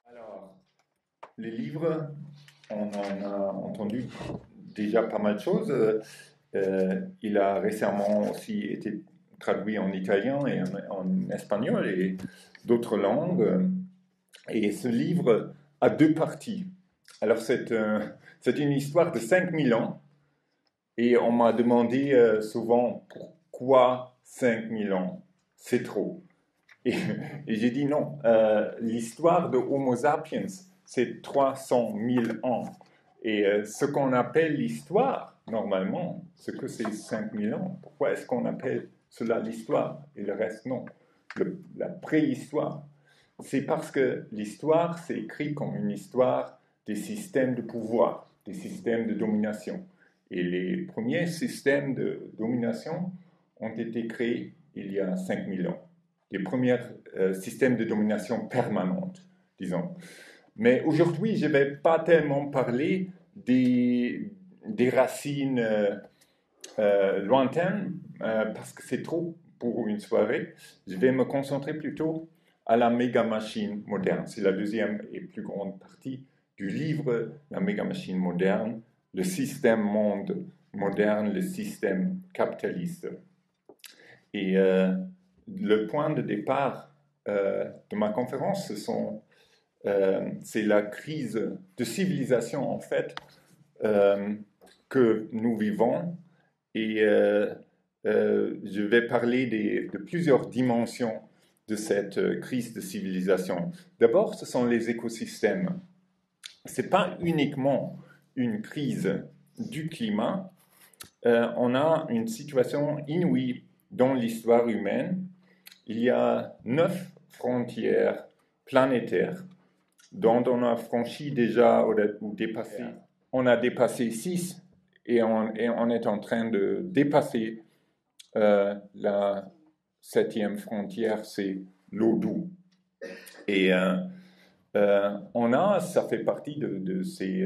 Alors, les livres, on en a entendu déjà pas mal de choses. Il a récemment aussi été traduit en italien et en espagnol et d'autres langues. Et ce livre a deux parties. Alors, c'est une histoire de 5000 ans. Et on m'a demandé souvent pourquoi 5000 ans? C'est trop. Et, et j'ai dit non. L'histoire de Homo sapiens, c'est 300 000 ans. Et ce qu'on appelle l'histoire, normalement, ce que c'est 5000 ans, pourquoi est-ce qu'on appelle cela l'histoire et le reste non? La préhistoire. C'est parce que l'histoire, c'est écrit comme une histoire des systèmes de pouvoir, des systèmes de domination. Et les premiers systèmes de domination ont été créés il y a 5000 ans. Les premiers systèmes de domination permanente, disons. Mais aujourd'hui, je ne vais pas tellement parler des racines lointaines, parce que c'est trop pour une soirée. Je vais me concentrer plutôt à la méga-machine moderne. C'est la deuxième et plus grande partie du livre, la méga-machine moderne, le système monde moderne, le système capitaliste. Et le point de départ de ma conférence, c'est la crise de civilisation, en fait, que nous vivons. Et je vais parler de plusieurs dimensions de cette crise de civilisation. D'abord, ce sont les écosystèmes. Ce n'est pas uniquement une crise du climat. On a une situation inouïe dans l'histoire humaine. Il y a 9 frontières planétaires dont on a franchi déjà ou dépassé. On a dépassé 6 et on est en train de dépasser la 7e frontière, c'est l'eau douce. Et ça fait partie de ces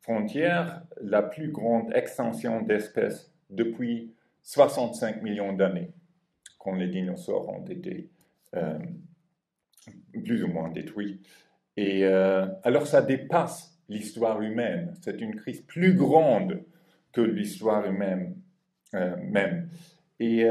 frontières, la plus grande extension d'espèces depuis 65 millions d'années, quand les dinosaures ont été plus ou moins détruits. Et alors ça dépasse l'histoire humaine. C'est une crise plus grande que l'histoire humaine même. Et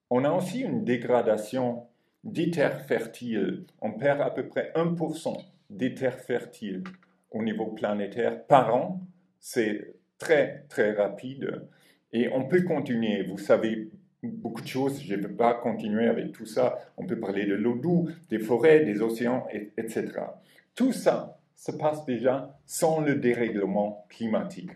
on a aussi une dégradation des terres fertiles. On perd à peu près 1% des terres fertiles au niveau planétaire par an. C'est très, très rapide. Et on peut continuer. Vous savez beaucoup de choses. Je ne vais pas continuer avec tout ça. On peut parler de l'eau douce, des forêts, des océans, etc. Tout ça se passe déjà sans le dérèglement climatique.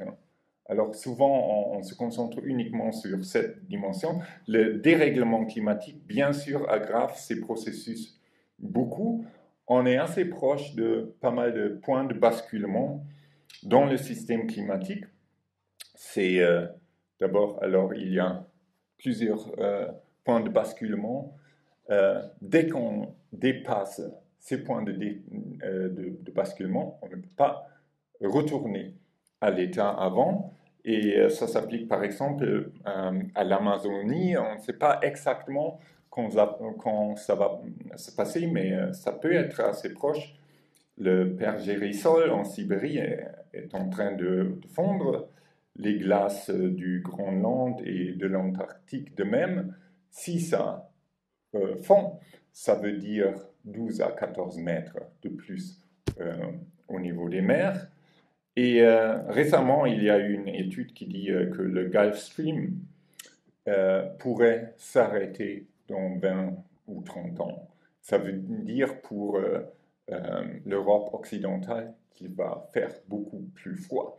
Alors souvent, on se concentre uniquement sur cette dimension. Le dérèglement climatique, bien sûr, aggrave ces processus beaucoup. On est assez proche de pas mal de points de basculement dans le système climatique. C'est d'abord, alors il y a plusieurs points de basculement. Dès qu'on dépasse ces points de basculement, on ne peut pas retourner à l'état avant. Et ça s'applique par exemple à l'Amazonie. On ne sait pas exactement quand ça va se passer, mais ça peut être assez proche. Le pergérisol en Sibérie est en train de fondre. Les glaces du Groenland et de l'Antarctique de même. Si ça fond, ça veut dire 12 à 14 mètres de plus au niveau des mers. Et récemment, il y a eu une étude qui dit que le Gulf Stream pourrait s'arrêter dans 20 ou 30 ans. Ça veut dire pour l'Europe occidentale qu'il va faire beaucoup plus froid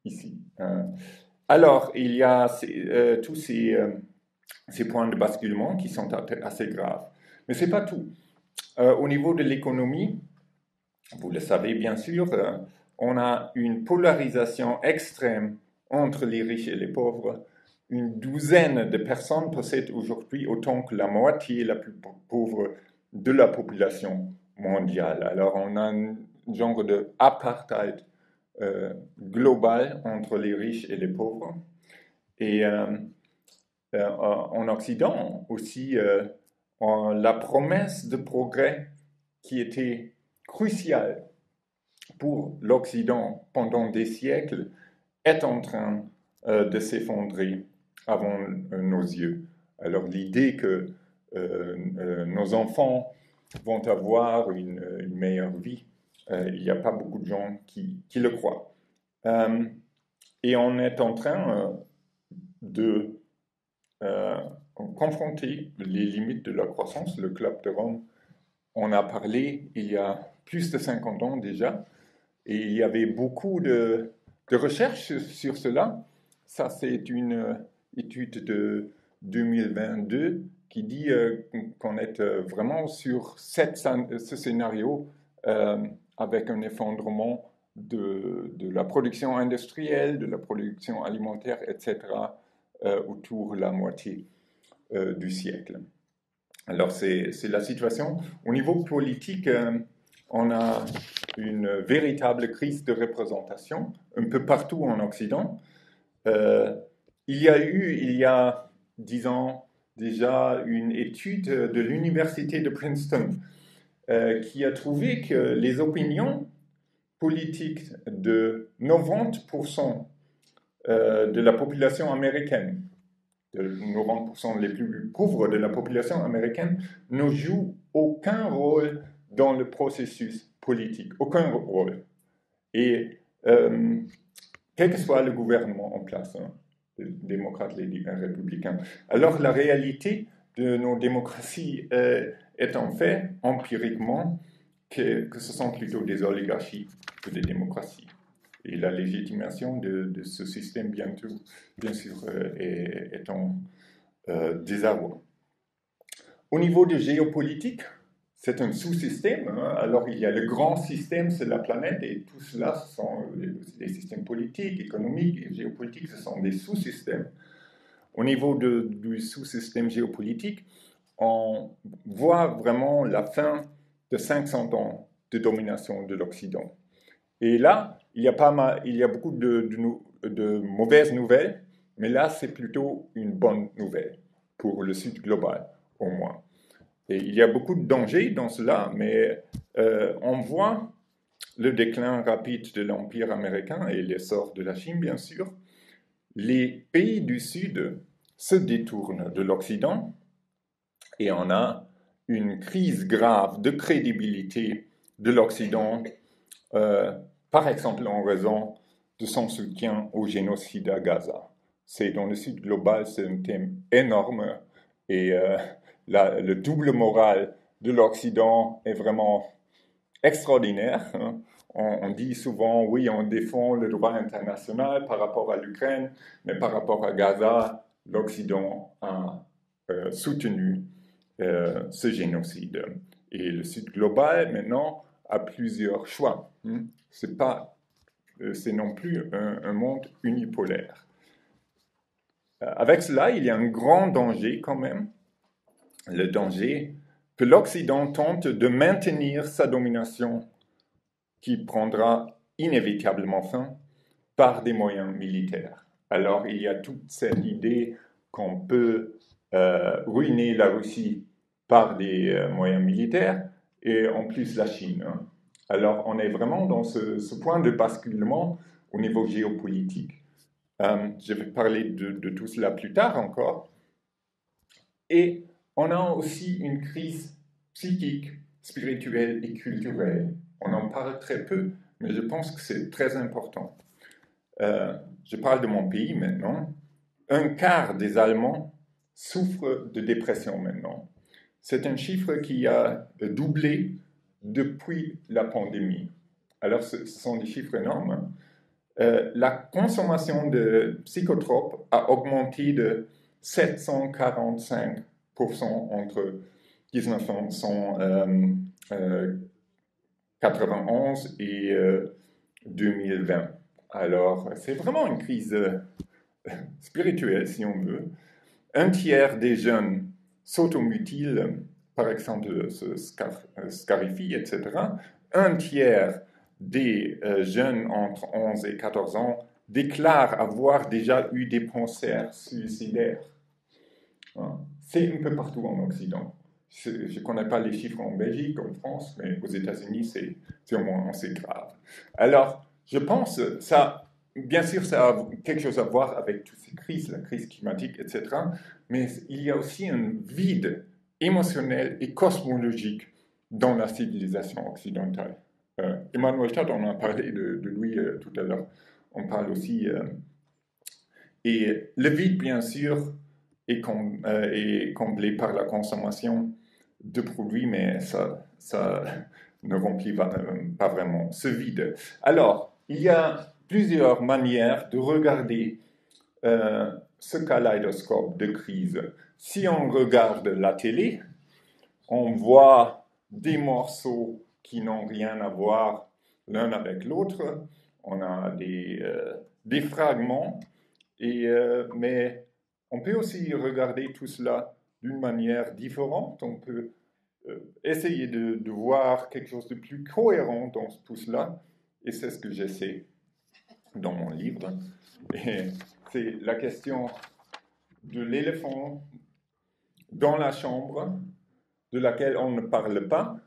ici. Alors, il y a tous ces points de basculement qui sont assez graves. Mais ce n'est pas tout. Au niveau de l'économie, vous le savez bien sûr, on a une polarisation extrême entre les riches et les pauvres. Une douzaine de personnes possèdent aujourd'hui autant que la moitié la plus pauvre de la population mondiale. Alors on a un genre de apartheid global entre les riches et les pauvres. Et en Occident aussi, la promesse de progrès qui était cruciale pour l'Occident pendant des siècles est en train de s'effondrer avant nos yeux. Alors l'idée que nos enfants vont avoir une meilleure vie, il n'y a pas beaucoup de gens qui le croient. Et on est en train de confronter les limites de la croissance. Le Club de Rome en a parlé il y a plus de 50 ans déjà, et il y avait beaucoup de recherches sur cela. Ça, c'est une étude de 2022 qui dit qu'on est vraiment sur ce scénario avec un effondrement de la production industrielle, de la production alimentaire, etc., autour de la moitié du siècle. Alors, c'est la situation. Au niveau politique, on a une véritable crise de représentation un peu partout en Occident. Il y a 10 ans déjà, une étude de l'université de Princeton qui a trouvé que les opinions politiques de 90% de la population américaine, de 90% les plus pauvres de la population américaine, ne jouent aucun rôle dans le processus politique, aucun rôle. Et quel que soit le gouvernement en place, les démocrates, les républicains. Alors la réalité de nos démocraties est en fait, empiriquement, que ce sont plutôt des oligarchies que des démocraties. Et la légitimation de ce système, bien sûr, est en désarroi. Au niveau de géopolitique, c'est un sous-système. Alors, il y a le grand système, c'est la planète, et tout cela, ce sont les systèmes politiques, économiques et géopolitiques, ce sont des sous-systèmes. Au niveau du sous-système géopolitique, on voit vraiment la fin de 500 ans de domination de l'Occident. Et là, il y a beaucoup de mauvaises nouvelles, mais là, c'est plutôt une bonne nouvelle pour le Sud global, au moins. Et il y a beaucoup de dangers dans cela, mais on voit le déclin rapide de l'Empire américain et l'essor de la Chine, bien sûr. Les pays du Sud se détournent de l'Occident et on a une crise grave de crédibilité de l'Occident, par exemple en raison de son soutien au génocide à Gaza. C'est dans le Sud global, c'est un thème énorme et le double moral de l'Occident est vraiment extraordinaire. On dit souvent, oui, on défend le droit international par rapport à l'Ukraine, mais par rapport à Gaza, l'Occident a soutenu ce génocide. Et le Sud global, maintenant, a plusieurs choix. C'est non plus un monde unipolaire. Avec cela, il y a un grand danger quand même, le danger que l'Occident tente de maintenir sa domination qui prendra inévitablement fin par des moyens militaires. Alors, il y a toute cette idée qu'on peut ruiner la Russie par des moyens militaires et en plus la Chine. Alors, on est vraiment dans ce point de basculement au niveau géopolitique. Je vais parler de tout cela plus tard encore. Et on a aussi une crise psychique, spirituelle et culturelle. On en parle très peu, mais je pense que c'est très important. Je parle de mon pays maintenant. Un quart des Allemands souffrent de dépression maintenant. C'est un chiffre qui a doublé depuis la pandémie. Alors, ce sont des chiffres énormes. La consommation de psychotropes a augmenté de 745% entre 1991 et 2020. Alors, c'est vraiment une crise spirituelle, si on veut. Un tiers des jeunes s'automutilent, par exemple, se scarifient, etc. Un tiers des jeunes entre 11 et 14 ans déclarent avoir déjà eu des pensées suicidaires. C'est un peu partout en Occident. Je ne connais pas les chiffres en Belgique, en France, mais aux États-Unis, c'est au moins assez grave. Alors, je pense, ça, bien sûr, ça a quelque chose à voir avec toutes ces crises, la crise climatique, etc. Mais il y a aussi un vide émotionnel et cosmologique dans la civilisation occidentale. Emmanuel Todd, on a parlé de lui tout à l'heure. On parle aussi... et le vide, bien sûr, est comblé par la consommation de produits, mais ça ne remplit pas vraiment ce vide. Alors, il y a plusieurs manières de regarder ce kaléidoscope de crise. Si on regarde la télé, on voit des morceaux qui n'ont rien à voir l'un avec l'autre. On a des fragments, mais on peut aussi regarder tout cela d'une manière différente. On peut essayer de voir quelque chose de plus cohérent dans tout cela. Et c'est ce que j'essaie dans mon livre. Et c'est la question de l'éléphant dans la chambre, de laquelle on ne parle pas,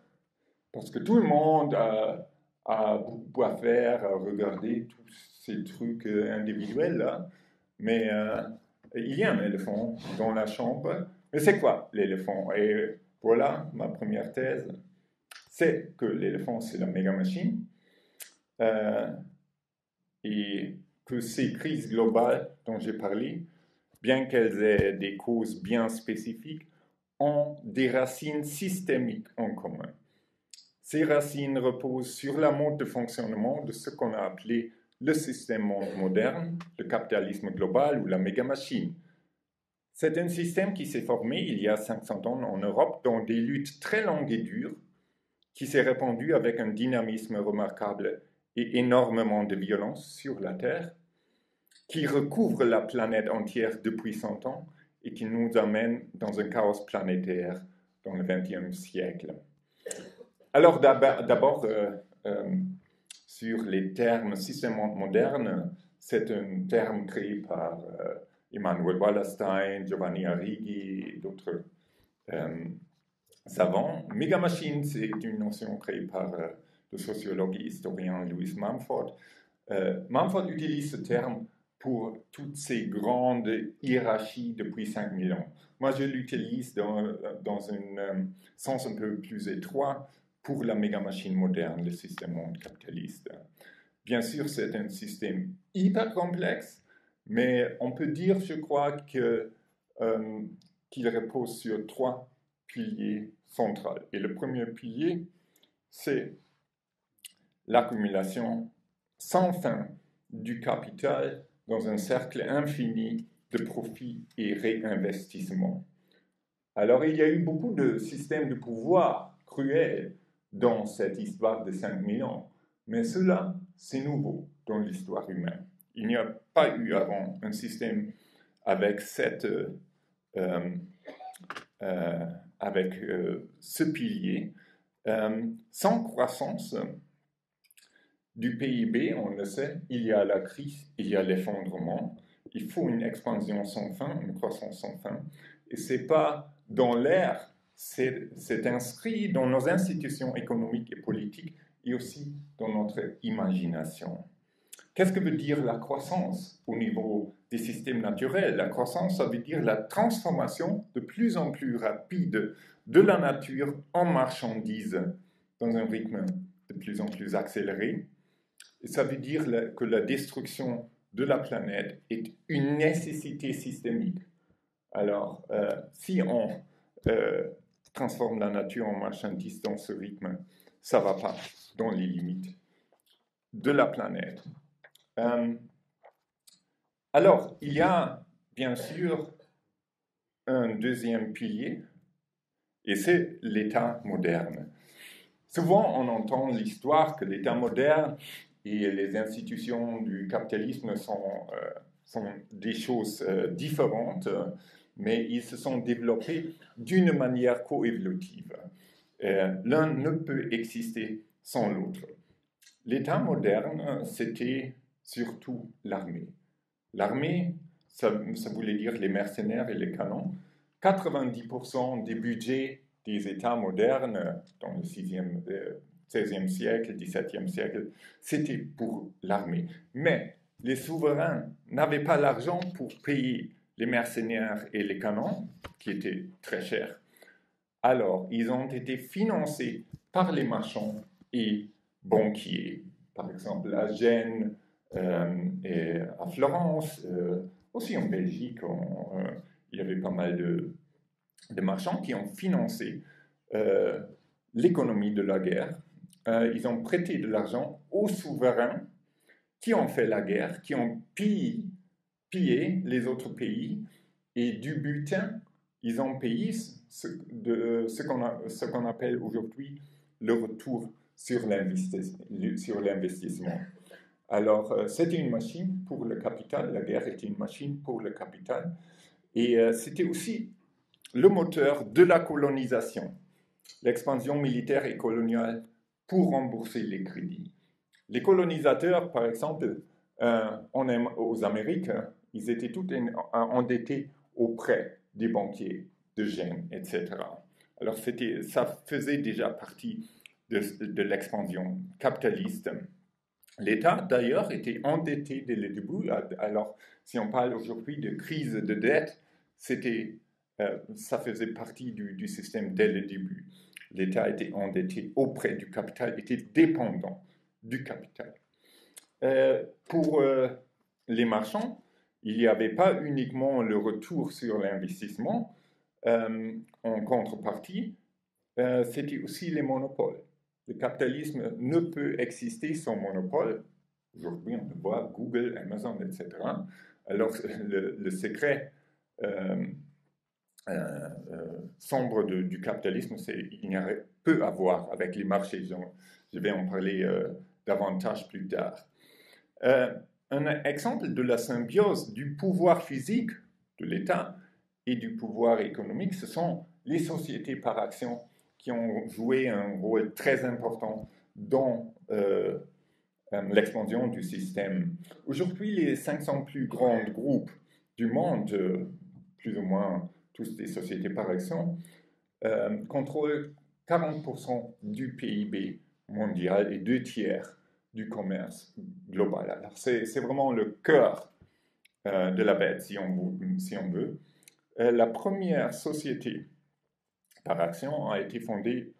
parce que tout le monde a beaucoup à faire, à regarder tous ces trucs individuels là. Mais il y a un éléphant dans la chambre. Mais c'est quoi l'éléphant? Et voilà ma première thèse. C'est que l'éléphant, c'est la méga machine. Et que ces crises globales dont j'ai parlé, bien qu'elles aient des causes bien spécifiques, ont des racines systémiques en commun. Ces racines reposent sur la mode de fonctionnement de ce qu'on a appelé le système moderne, le capitalisme global ou la méga-machine. C'est un système qui s'est formé il y a 500 ans en Europe dans des luttes très longues et dures, qui s'est répandu avec un dynamisme remarquable et énormément de violence sur la Terre, qui recouvre la planète entière depuis 100 ans et qui nous amène dans un chaos planétaire dans le XXe siècle. Alors d'abord, sur les termes système moderne, c'est un terme créé par Immanuel Wallerstein, Giovanni Arrighi et d'autres savants. Méga-machine, c'est une notion créée par le sociologue et historien Louis Mumford. Mumford utilise ce terme pour toutes ces grandes hiérarchies depuis 5000 ans. Moi, je l'utilise dans un sens un peu plus étroit pour la méga-machine moderne, le système monde capitaliste. Bien sûr, c'est un système hyper complexe, mais on peut dire, je crois, qu'il repose sur 3 piliers centraux. Et le premier pilier, c'est l'accumulation sans fin du capital dans un cercle infini de profits et réinvestissements. Alors, il y a eu beaucoup de systèmes de pouvoir cruels dans cette histoire de 5000 ans, mais cela, c'est nouveau dans l'histoire humaine. Il n'y a pas eu avant un système avec ce pilier. Sans croissance du PIB, on le sait, il y a la crise, il y a l'effondrement. Il faut une expansion sans fin, une croissance sans fin. Et ce n'est pas dans l'air, c'est inscrit dans nos institutions économiques et politiques et aussi dans notre imagination. Qu'est-ce que veut dire la croissance au niveau des systèmes naturels? La croissance, ça veut dire la transformation de plus en plus rapide de la nature en marchandise dans un rythme de plus en plus accéléré. Et ça veut dire que la destruction de la planète est une nécessité systémique. Alors, si on transforme la nature en marchandise dans ce rythme, ça ne va pas dans les limites de la planète. Alors, il y a bien sûr un deuxième pilier, et c'est l'État moderne. Souvent, on entend l'histoire que l'État moderne et les institutions du capitalisme sont des choses différentes, mais ils se sont développés d'une manière coévolutive. L'un ne peut exister sans l'autre. L'État moderne, c'était surtout l'armée. L'armée, ça voulait dire les mercenaires et les canons. 90% des budgets des États modernes dans le 16e siècle, 17e siècle, c'était pour l'armée. Mais les souverains n'avaient pas l'argent pour payer les mercenaires et les canons, qui étaient très chers. Alors, ils ont été financés par les marchands et banquiers. Par exemple, à Gênes et à Florence, aussi en Belgique, il y avait pas mal de marchands qui ont financé l'économie de la guerre. Ils ont prêté de l'argent aux souverains qui ont fait la guerre, qui ont pillé les autres pays, et du butin, ils ont payé ce qu'on appelle aujourd'hui le retour sur l'investissement. Alors, c'était une machine pour le capital, la guerre était une machine pour le capital, et c'était aussi le moteur de la colonisation, l'expansion militaire et coloniale pour rembourser les crédits. Les colonisateurs, par exemple, aux Amériques, ils étaient tous endettés auprès des banquiers de Gênes, etc. Alors, ça faisait déjà partie de l'expansion capitaliste. L'État, d'ailleurs, était endetté dès le début. Alors, si on parle aujourd'hui de crise de dette, ça faisait partie du système dès le début. L'État était endetté auprès du capital, était dépendant du capital. Pour les marchands, il n'y avait pas uniquement le retour sur l'investissement. En contrepartie, c'était aussi les monopoles. Le capitalisme ne peut exister sans monopole. Aujourd'hui, on le voit, Google, Amazon, etc. Alors, le secret sombre du capitalisme, c'est qu'il n'y a peu à voir avec les marchés. Je vais en parler davantage plus tard. Un exemple de la symbiose du pouvoir physique de l'État et du pouvoir économique, ce sont les sociétés par action qui ont joué un rôle très important dans l'expansion du système. Aujourd'hui, les 500 plus grands groupes du monde, plus ou moins tous des sociétés par action, contrôlent 40% du PIB mondial et 2/3 du commerce global. Alors, c'est vraiment le cœur de la bête, si on veut. La première société par action a été fondée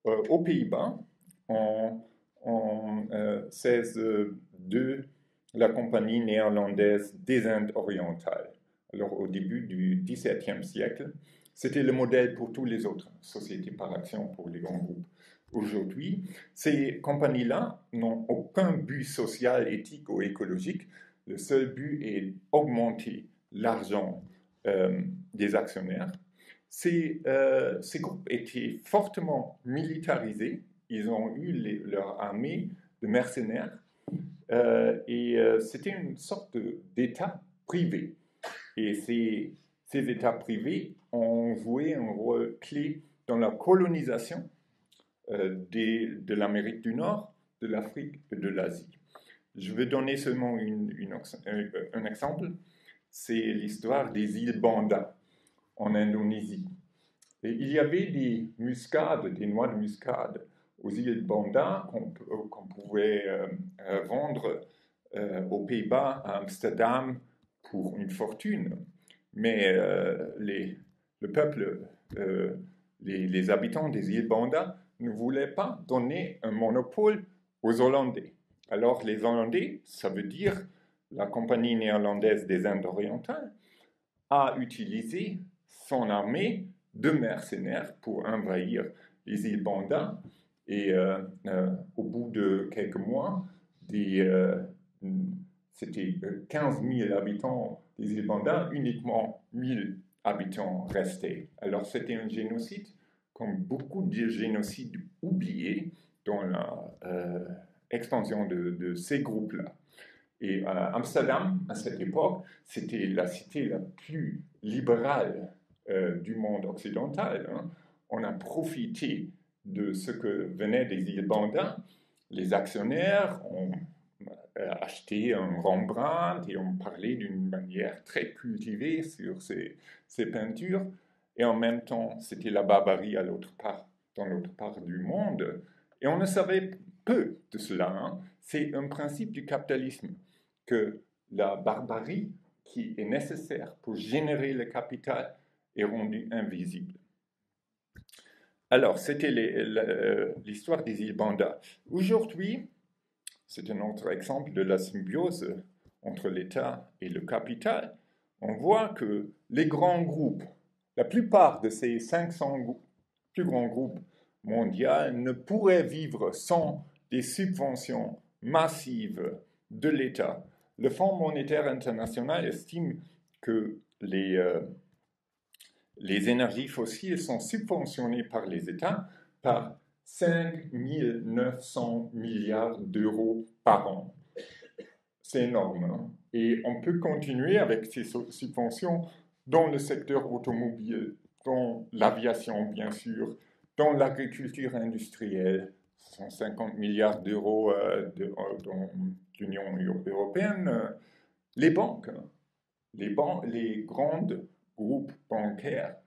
aux Pays-Bas en 1602, la compagnie néerlandaise des Indes orientales. Alors, au début du XVIIe siècle, c'était le modèle pour toutes les autres sociétés par action, pour les grands groupes. Aujourd'hui, ces compagnies-là n'ont aucun but social, éthique ou écologique. Le seul but est d'augmenter l'argent des actionnaires. Ces groupes étaient fortement militarisés. Ils ont eu leur armée de mercenaires et c'était une sorte d'État privé. Et ces États privés ont joué un rôle clé dans la colonisation de l'Amérique du Nord, de l'Afrique et de l'Asie. Je vais donner seulement un exemple. C'est l'histoire des îles Banda en Indonésie. Et il y avait des noix de muscade aux îles Banda qu'on pouvait vendre aux Pays-Bas, à Amsterdam, pour une fortune. Mais le peuple, les habitants des îles Banda ne voulaient pas donner un monopole aux Hollandais. Alors les Hollandais, ça veut dire la compagnie néerlandaise des Indes orientales, a utilisé son armée de mercenaires pour envahir les îles Banda. Et au bout de quelques mois, c'était 15 000 habitants des îles Banda, uniquement 1000 habitants restés. Alors c'était un génocide, comme beaucoup de génocides oubliés dans l'expansion de ces groupes-là. Et Amsterdam, à cette époque, c'était la cité la plus libérale du monde occidental. Hein. On a profité de ce que venait des îles Banda. Les actionnaires ont acheté un Rembrandt et ont parlé d'une manière très cultivée sur ces peintures. et en même temps, c'était la barbarie dans l'autre part du monde. Et on ne savait peu de cela. Hein. C'est un principe du capitalisme que la barbarie qui est nécessaire pour générer le capital est rendue invisible. Alors, c'était l'histoire des îles Banda. Aujourd'hui, c'est un autre exemple de la symbiose entre l'État et le capital. On voit que les grands groupes, la plupart de ces 500 plus grands groupes mondiaux ne pourraient vivre sans des subventions massives de l'État. Le Fonds monétaire international estime que les énergies fossiles sont subventionnées par les États par 5 900 milliards d'euros par an. C'est énorme. Hein? Et on peut continuer avec ces subventions dans le secteur automobile, dans l'aviation, bien sûr, dans l'agriculture industrielle, 150 milliards d'euros dans l'Union européenne, les banques, les grands groupes bancaires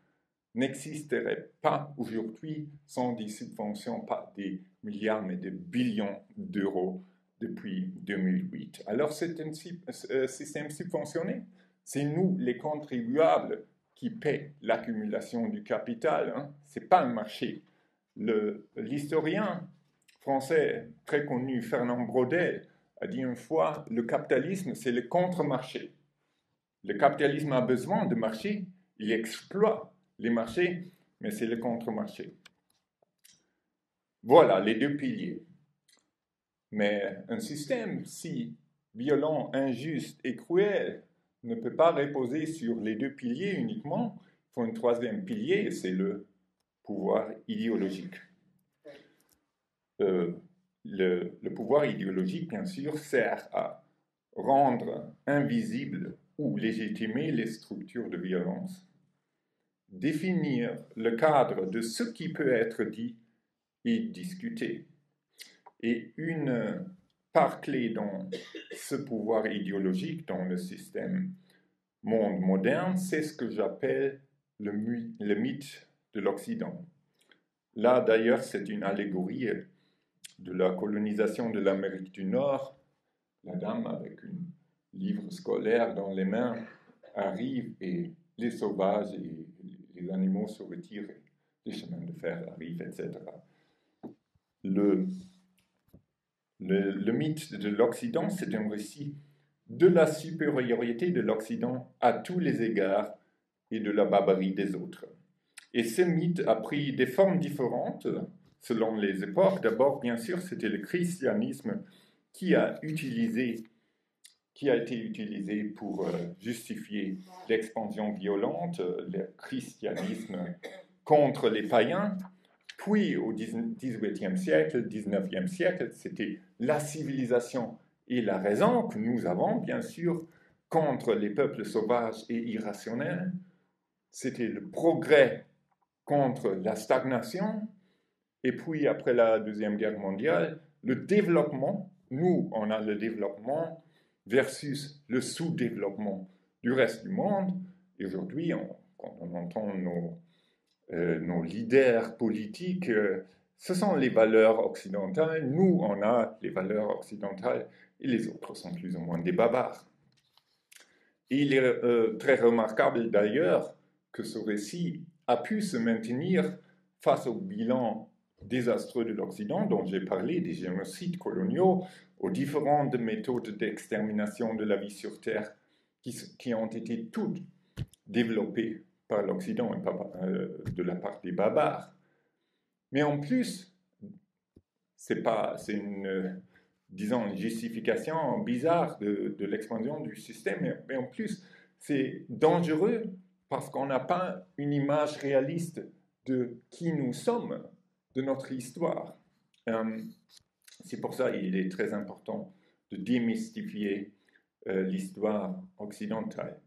n'existeraient pas aujourd'hui sans des subventions, pas des milliards, mais des billions d'euros depuis 2008. Alors c'est un système subventionné. C'est nous, les contribuables, qui paient l'accumulation du capital. Hein. Ce n'est pas un marché. L'historien français très connu, Fernand Braudel, a dit une fois, le capitalisme, c'est le contre-marché. Le capitalisme a besoin de marchés, il exploite les marchés, mais c'est le contre-marché. Voilà les deux piliers. Mais un système si violent, injuste et cruel ne peut pas reposer sur les deux piliers uniquement. Il faut un troisième pilier, c'est le pouvoir idéologique. Le pouvoir idéologique, bien sûr, sert à rendre invisibles ou légitimer les structures de violence, définir le cadre de ce qui peut être dit et discuté. Et une part clé dans ce pouvoir idéologique, dans le système monde moderne, c'est ce que j'appelle le mythe de l'Occident. Là, d'ailleurs, c'est une allégorie de la colonisation de l'Amérique du Nord. La dame, avec un livre scolaire dans les mains, arrive et les sauvages et les animaux se retirent, les chemins de fer arrivent, etc. Le mythe de l'Occident, c'est un récit de la supériorité de l'Occident à tous les égards et de la barbarie des autres. Et ce mythe a pris des formes différentes selon les époques. D'abord, bien sûr, c'était le christianisme qui a été utilisé pour justifier l'expansion violente, le christianisme contre les païens. Puis, au XVIIIe siècle, XIXe siècle, c'était la civilisation et la raison que nous avons, bien sûr, contre les peuples sauvages et irrationnels. C'était le progrès contre la stagnation. Et puis, après la Deuxième Guerre mondiale, le développement. Nous, on a le développement versus le sous-développement du reste du monde. Et aujourd'hui, quand on entend nos leaders politiques, ce sont les valeurs occidentales. Nous, on a les valeurs occidentales et les autres sont plus ou moins des barbares. Et il est très remarquable d'ailleurs que ce récit a pu se maintenir face au bilan désastreux de l'Occident dont j'ai parlé, des génocides coloniaux, aux différentes méthodes d'extermination de la vie sur Terre qui ont été toutes développées par l'Occident et pas de la part des barbares. Mais en plus, c'est une justification bizarre de l'expansion du système, mais en plus, c'est dangereux parce qu'on n'a pas une image réaliste de qui nous sommes, de notre histoire. C'est pour ça qu'il est très important de démystifier l'histoire occidentale.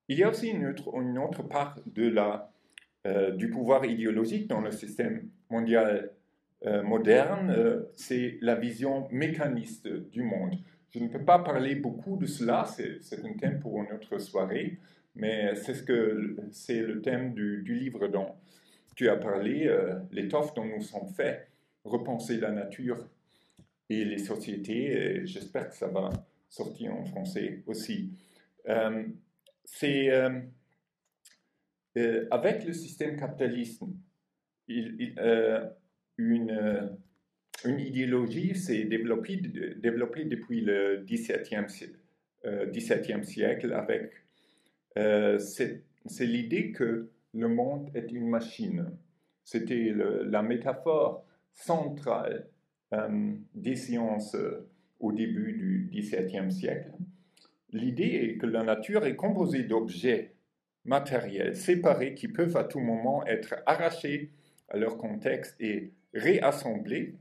Il y a aussi une autre part du pouvoir idéologique dans le système mondial moderne, c'est la vision mécaniste du monde. Je ne peux pas parler beaucoup de cela, c'est un thème pour une autre soirée, mais c'est le thème du livre dont tu as parlé, l'étoffe dont nous sommes faits, repenser la nature et les sociétés, et j'espère que ça va sortir en français aussi. C'est avec le système capitaliste, une idéologie s'est développée depuis le XVIIe siècle avec c'est l'idée que le monde est une machine. C'était la métaphore centrale des sciences au début du XVIIe siècle. L'idée est que la nature est composée d'objets matériels séparés qui peuvent à tout moment être arrachés à leur contexte et réassemblés,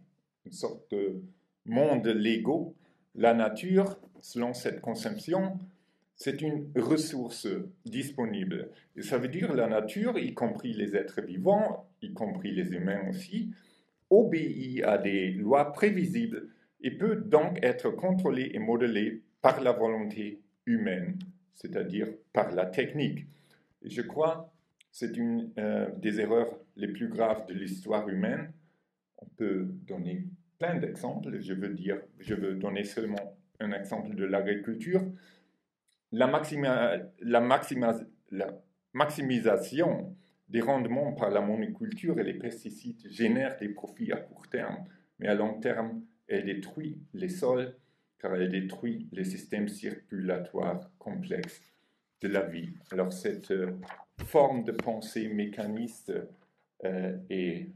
une sorte de monde Lego. La nature, selon cette conception, c'est une ressource disponible. Et ça veut dire la nature, y compris les êtres vivants, y compris les humains aussi, obéit à des lois prévisibles et peut donc être contrôlée et modelée par la volonté humaine, c'est-à-dire par la technique. Et je crois que c'est une des erreurs les plus graves de l'histoire humaine. On peut donner plein d'exemples. Je veux donner seulement un exemple de l'agriculture. La maximisation des rendements par la monoculture et les pesticides génèrent des profits à court terme, mais à long terme, elle détruit les sols car elle détruit les systèmes circulatoires complexes de la vie. Alors cette forme de pensée mécaniste est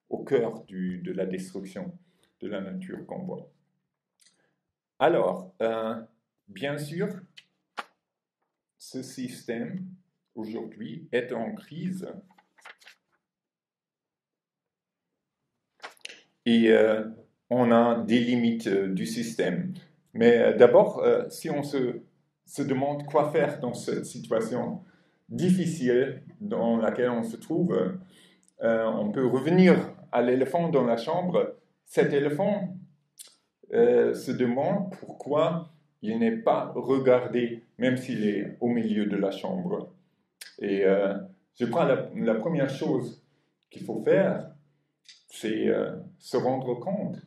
au cœur de la destruction de la nature qu'on voit. Alors, bien sûr, ce système, aujourd'hui, est en crise. Et on a des limites du système. Mais d'abord, si on se demande quoi faire dans cette situation difficile dans laquelle on se trouve, on peut revenir à l'éléphant dans la chambre. Cet éléphant se demande pourquoi il n'est pas regardé, même s'il est au milieu de la chambre. Et je crois que la première chose qu'il faut faire, c'est se rendre compte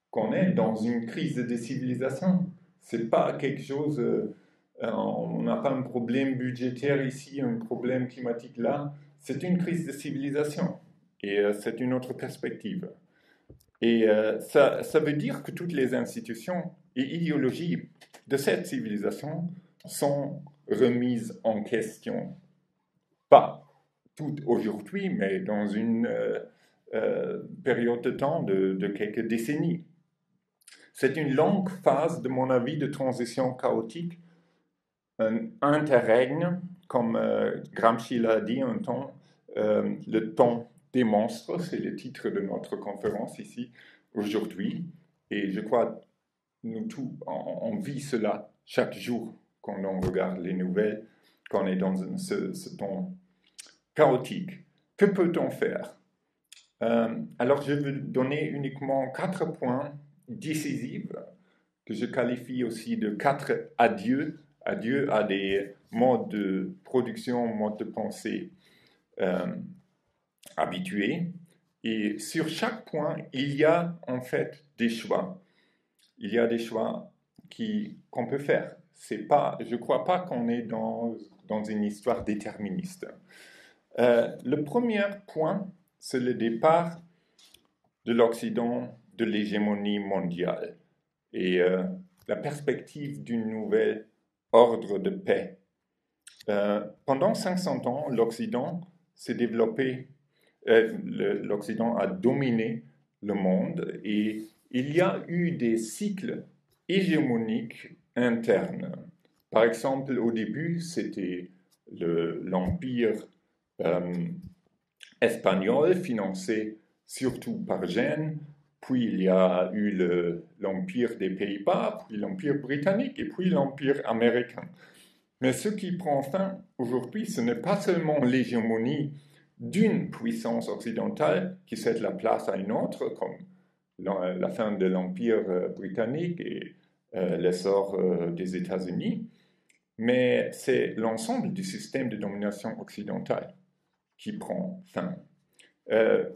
qu'on est dans une crise de civilisation. C'est pas quelque chose... on n'a pas un problème budgétaire ici, un problème climatique là. C'est une crise de civilisation. Et c'est une autre perspective. Et ça veut dire que toutes les institutions et idéologies de cette civilisation sont remises en question. Pas toutes aujourd'hui, mais dans une période de temps de quelques décennies. C'est une longue phase, de mon avis, de transition chaotique, un interrègne, comme Gramsci l'a dit un temps, le temps des monstres, c'est le titre de notre conférence ici aujourd'hui, et je crois nous tous, on vit cela chaque jour quand on regarde les nouvelles, quand on est dans ce temps chaotique. Que peut-on faire? Alors je vais donner uniquement 4 points décisifs que je qualifie aussi de 4 adieux. Adieu à des modes de production, modes de pensée habitués. Et sur chaque point, il y a en fait des choix. Il y a des choix qu'on peut faire. Je ne crois pas qu'on est dans une histoire déterministe. Le premier point, c'est le départ de l'Occident de l'hégémonie mondiale et la perspective d'une nouvelle ordre de paix. Pendant 500 ans, l'Occident s'est développé, l'Occident a dominé le monde et il y a eu des cycles hégémoniques internes. Par exemple, au début, c'était l'Empire espagnol, financé surtout par Gênes, puis il y a eu l'Empire des Pays-Bas, puis l'Empire britannique et puis l'Empire américain. Mais ce qui prend fin aujourd'hui, ce n'est pas seulement l'hégémonie d'une puissance occidentale qui cède la place à une autre, comme la fin de l'Empire britannique et l'essor des États-Unis, mais c'est l'ensemble du système de domination occidentale qui prend fin.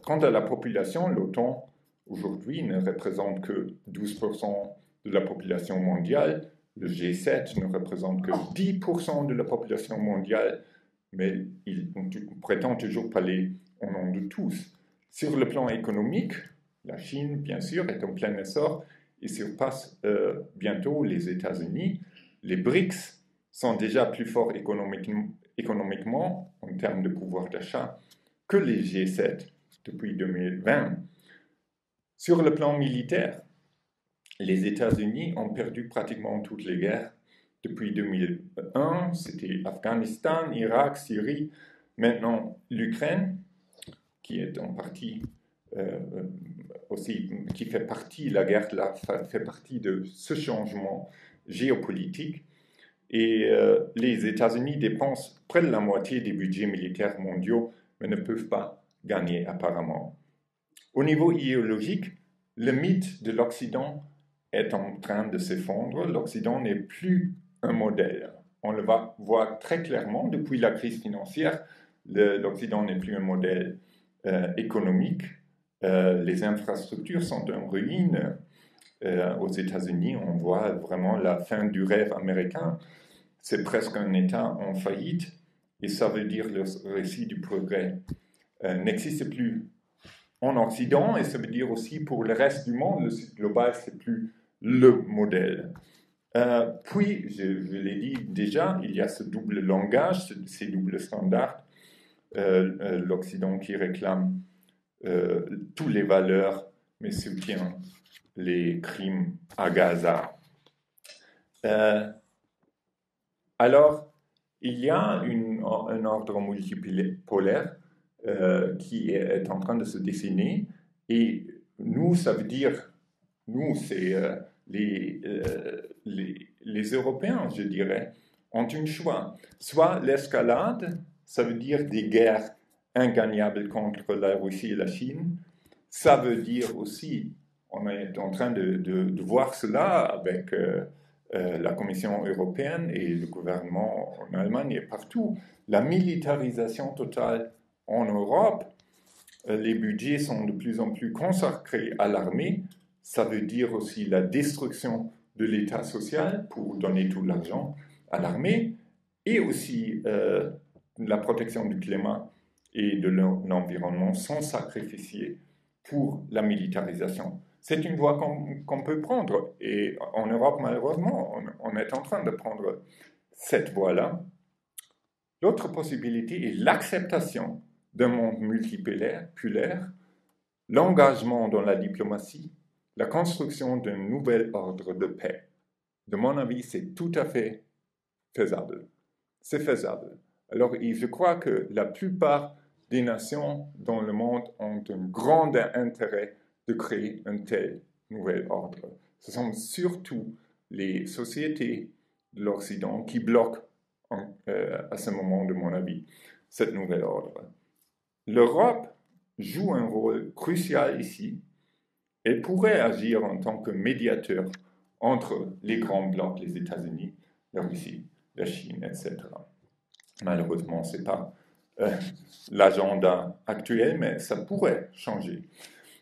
Quant à la population, l'OTAN aujourd'hui ne représente que 12% de la population mondiale, le G7 ne représente que 10% de la population mondiale, mais il prétend toujours parler au nom de tous. Sur le plan économique, la Chine, bien sûr, est en plein essor et surpasse bientôt les États-Unis. Les BRICS sont déjà plus forts économiquement en termes de pouvoir d'achat que les G7 depuis 2020. Sur le plan militaire, les États-Unis ont perdu pratiquement toutes les guerres. Depuis 2001, c'était Afghanistan, Irak, Syrie, maintenant l'Ukraine, qui est en partie aussi, qui fait partie, la guerre là, fait partie de ce changement géopolitique. Et les États-Unis dépensent près de la moitié des budgets militaires mondiaux, mais ne peuvent pas gagner apparemment. Au niveau idéologique, le mythe de l'Occident est en train de s'effondrer. L'Occident n'est plus un modèle. On le voit très clairement depuis la crise financière. L'Occident n'est plus un modèle économique. Les infrastructures sont en ruine. Aux États-Unis, on voit vraiment la fin du rêve américain. C'est presque un État en faillite. Et ça veut dire que le récit du progrès n'existe plus en Occident, et ça veut dire aussi pour le reste du monde, le sud global, c'est plus le modèle. Puis, je l'ai dit déjà, il y a ce double langage, ces doubles standards. L'Occident qui réclame toutes les valeurs, mais soutient les crimes à Gaza. Alors, il y a un ordre multipolaire qui est en train de se dessiner, et nous, ça veut dire, nous, c'est les Européens, je dirais, ont un choix. Soit l'escalade, ça veut dire des guerres ingagnables contre la Russie et la Chine. Ça veut dire aussi, on est en train de voir cela avec la Commission européenne et le gouvernement en Allemagne et partout, la militarisation totale en Europe. Les budgets sont de plus en plus consacrés à l'armée. Ça veut dire aussi la destruction de l'État social pour donner tout l'argent à l'armée, et aussi la protection du climat et de l'environnement sont sacrifiés pour la militarisation. C'est une voie qu'on peut prendre, et en Europe, malheureusement, on est en train de prendre cette voie-là. L'autre possibilité est l'acceptation d'un monde multipolaire, l'engagement dans la diplomatie, la construction d'un nouvel ordre de paix. De mon avis, c'est tout à fait faisable. C'est faisable. Alors, je crois que la plupart des nations dans le monde ont un grand intérêt de créer un tel nouvel ordre. Ce sont surtout les sociétés de l'Occident qui bloquent à ce moment, de mon avis, cet nouvel ordre. L'Europe joue un rôle crucial ici. Elle pourrait agir en tant que médiateur entre les grands blocs, les États-Unis, la Russie, la Chine, etc. Malheureusement, ce n'est pas l'agenda actuel, mais ça pourrait changer.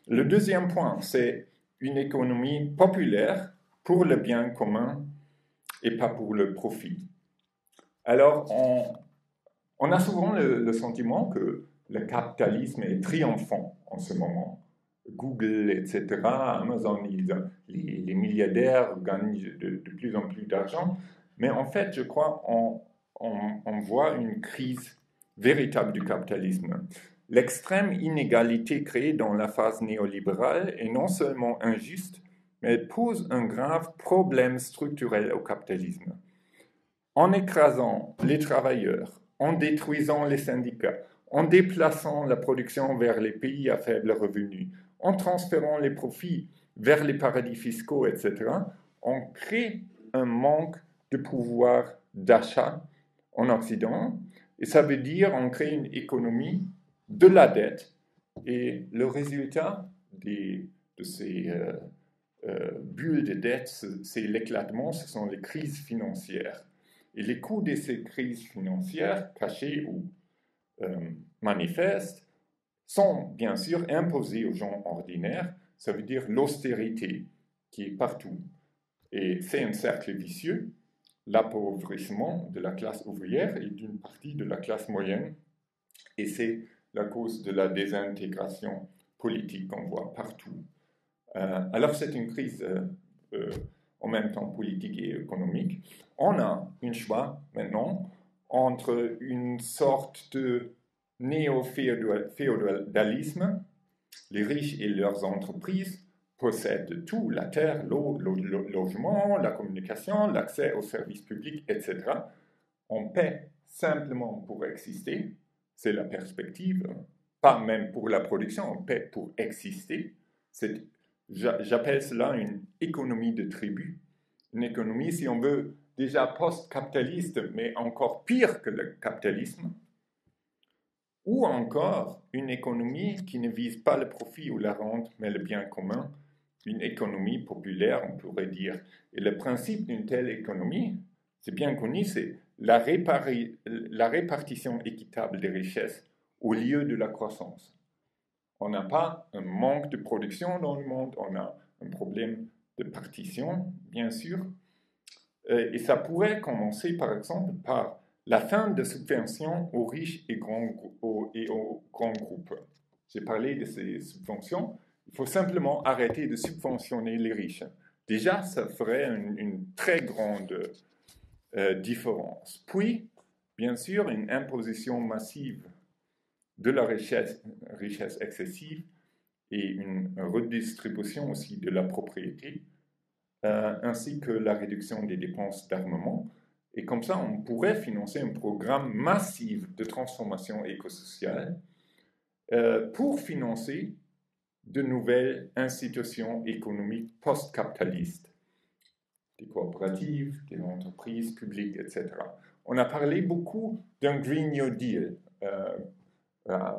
Le deuxième point, c'est une économie populaire pour le bien commun et pas pour le profit. Alors, on a souvent le sentiment que le capitalisme est triomphant en ce moment. Google, etc., Amazon, les milliardaires gagnent de plus en plus d'argent. Mais en fait, je crois on voit une crise véritable du capitalisme. L'extrême inégalité créée dans la phase néolibérale est non seulement injuste, mais elle pose un grave problème structurel au capitalisme. En écrasant les travailleurs, en détruisant les syndicats, en déplaçant la production vers les pays à faible revenu, en transférant les profits vers les paradis fiscaux, etc., on crée un manque de pouvoir d'achat en Occident, et ça veut dire on crée une économie de la dette, et le résultat de ces bulles de dette, c'est l'éclatement, ce sont les crises financières. Et les coûts de ces crises financières, cachées ou manifestes, sont bien sûr imposés aux gens ordinaires. Ça veut dire l'austérité qui est partout. Et c'est un cercle vicieux, l'appauvrissement de la classe ouvrière et d'une partie de la classe moyenne. Et c'est la cause de la désintégration politique qu'on voit partout. Alors c'est une crise en même temps politique et économique. On a un choix maintenant entre une sorte de néo-féodalisme, les riches et leurs entreprises possèdent tout, la terre, l'eau, le logement, la communication, l'accès aux services publics, etc. On paie simplement pour exister, c'est la perspective, pas même pour la production, on paie pour exister. J'appelle cela une économie de tribu, une économie, si on veut, déjà post-capitaliste, mais encore pire que le capitalisme, ou encore une économie qui ne vise pas le profit ou la rente, mais le bien commun, une économie populaire, on pourrait dire. Et le principe d'une telle économie, c'est bien connu, c'est la répartition équitable des richesses au lieu de la croissance. On n'a pas un manque de production dans le monde, on a un problème de partition, bien sûr. Et ça pourrait commencer, par exemple, par la fin de subventions aux riches et aux grands groupes. J'ai parlé de ces subventions. Il faut simplement arrêter de subventionner les riches. Déjà, ça ferait une très grande différence. Puis, bien sûr, une imposition massive de la richesse excessive et une redistribution aussi de la propriété, ainsi que la réduction des dépenses d'armement. Et comme ça, on pourrait financer un programme massif de transformation écosociale pour financer de nouvelles institutions économiques post-capitalistes, des coopératives, des entreprises publiques, etc. On a parlé beaucoup d'un Green New Deal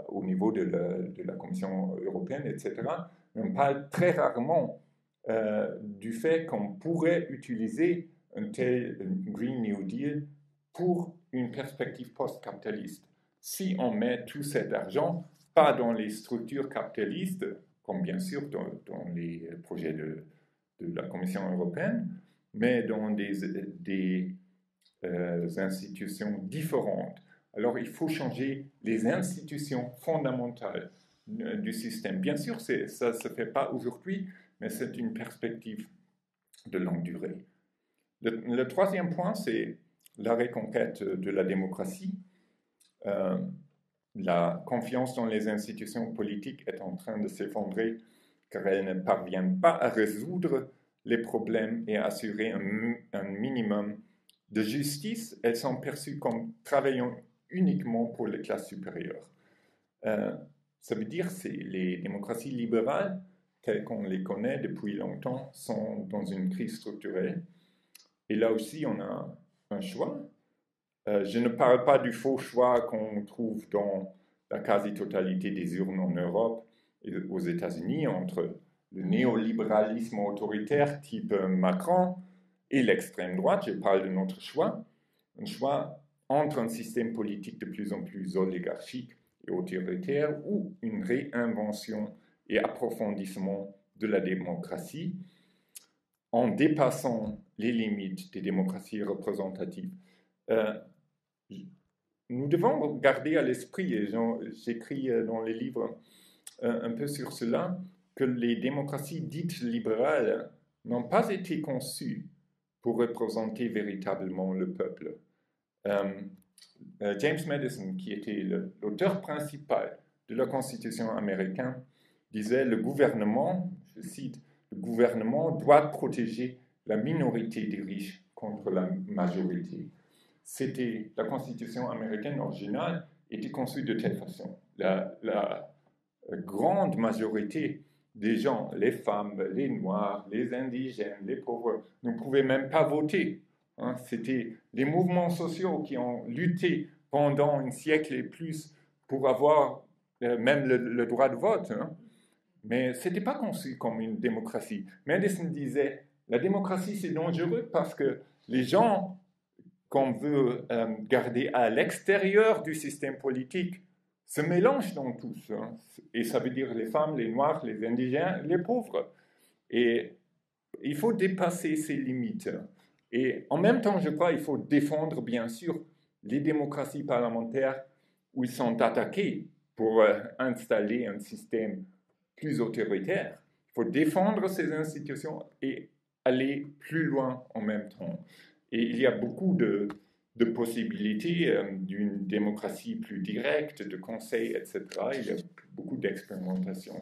au niveau de la Commission européenne, etc. Mais on parle très rarement du fait qu'on pourrait utiliser un tel Green New Deal pour une perspective post-capitaliste. Si on met tout cet argent, pas dans les structures capitalistes, comme bien sûr dans les projets de la Commission européenne, mais dans des institutions différentes. Alors, il faut changer les institutions fondamentales du système. Bien sûr, ça ne se fait pas aujourd'hui, mais c'est une perspective de longue durée. Le troisième point, c'est la reconquête de la démocratie. La confiance dans les institutions politiques est en train de s'effondrer car elles ne parviennent pas à résoudre les problèmes et à assurer un minimum de justice. Elles sont perçues comme travaillant uniquement pour les classes supérieures. Ça veut dire que les démocraties libérales, telles qu'on les connaît depuis longtemps, sont dans une crise structurelle. Et là aussi, on a un choix. Je ne parle pas du faux choix qu'on trouve dans la quasi-totalité des urnes en Europe et aux États-Unis entre le néolibéralisme autoritaire type Macron et l'extrême droite. Je parle de notre choix, un choix entre un système politique de plus en plus oligarchique et autoritaire ou une réinvention et approfondissement de la démocratie en dépassant les limites des démocraties représentatives. Nous devons garder à l'esprit, et j'écris dans les livres un peu sur cela, que les démocraties dites libérales n'ont pas été conçues pour représenter véritablement le peuple. James Madison, qui était l'auteur principal de la Constitution américaine, disait « Le gouvernement, je cite, le gouvernement doit protéger la minorité des riches contre la majorité. » C'était la Constitution américaine originale était conçue de telle façon. La grande majorité des gens, les femmes, les noirs, les indigènes, les pauvres, ne pouvaient même pas voter. Hein. C'était les mouvements sociaux qui ont lutté pendant un siècle et plus pour avoir même le droit de vote. Hein. Mais ce n'était pas conçu comme une démocratie. Madison disait, la démocratie c'est dangereux parce que les gens qu'on veut garder à l'extérieur du système politique se mélangent dans tous. Hein. Et ça veut dire les femmes, les noirs, les indigènes, les pauvres. Et il faut dépasser ces limites. Et en même temps, je crois qu'il faut défendre, bien sûr, les démocraties parlementaires où ils sont attaqués pour installer un système plus autoritaire. Il faut défendre ces institutions et aller plus loin en même temps. Et il y a beaucoup de possibilités d'une démocratie plus directe, de conseils, etc. Il y a beaucoup d'expérimentation.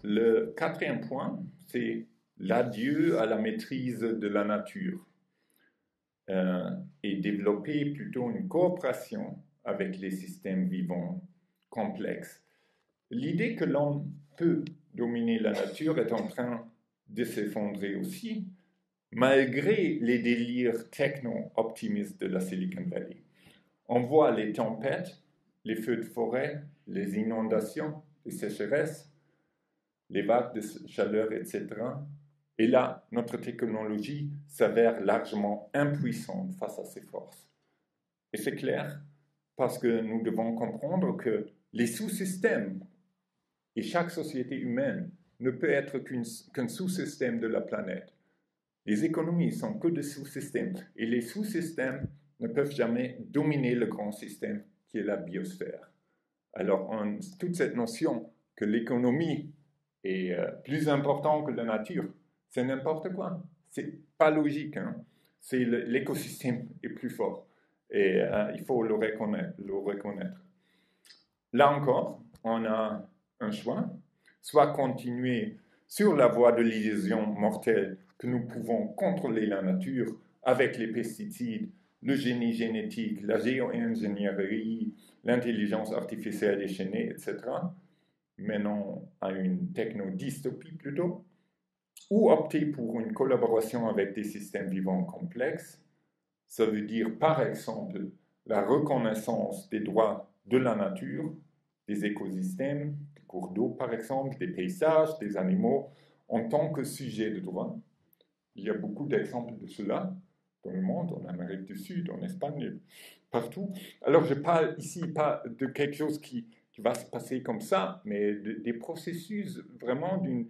Le quatrième point, c'est l'adieu à la maîtrise de la nature et développer plutôt une coopération avec les systèmes vivants complexes. L'idée que l'on peut dominer la nature est en train de s'effondrer aussi, malgré les délires techno-optimistes de la Silicon Valley. On voit les tempêtes, les feux de forêt, les inondations, les sécheresses, les vagues de chaleur, etc. Et là, notre technologie s'avère largement impuissante face à ces forces. Et c'est clair, parce que nous devons comprendre que les sous-systèmes, et chaque société humaine ne peut être qu'un sous-système de la planète. Les économies sont que des sous-systèmes, et les sous-systèmes ne peuvent jamais dominer le grand système qui est la biosphère. Alors, toute cette notion que l'économie est plus importante que la nature, c'est n'importe quoi. C'est pas logique. Hein? C'est l'écosystème est plus fort. Et il faut le reconnaître. Là encore, on a un choix. Soit continuer sur la voie de l'illusion mortelle que nous pouvons contrôler la nature avec les pesticides, le génie génétique, la géo-ingénierie, l'intelligence artificielle déchaînée, etc., menant à une techno-dystopie plutôt, ou opter pour une collaboration avec des systèmes vivants complexes. Ça veut dire, par exemple, la reconnaissance des droits de la nature, des écosystèmes, des cours d'eau, par exemple, des paysages, des animaux, en tant que sujet de droit. Il y a beaucoup d'exemples de cela dans le monde, en Amérique du Sud, en Espagne, partout. Alors, je parle ici pas de quelque chose qui va se passer comme ça, mais des processus vraiment d'une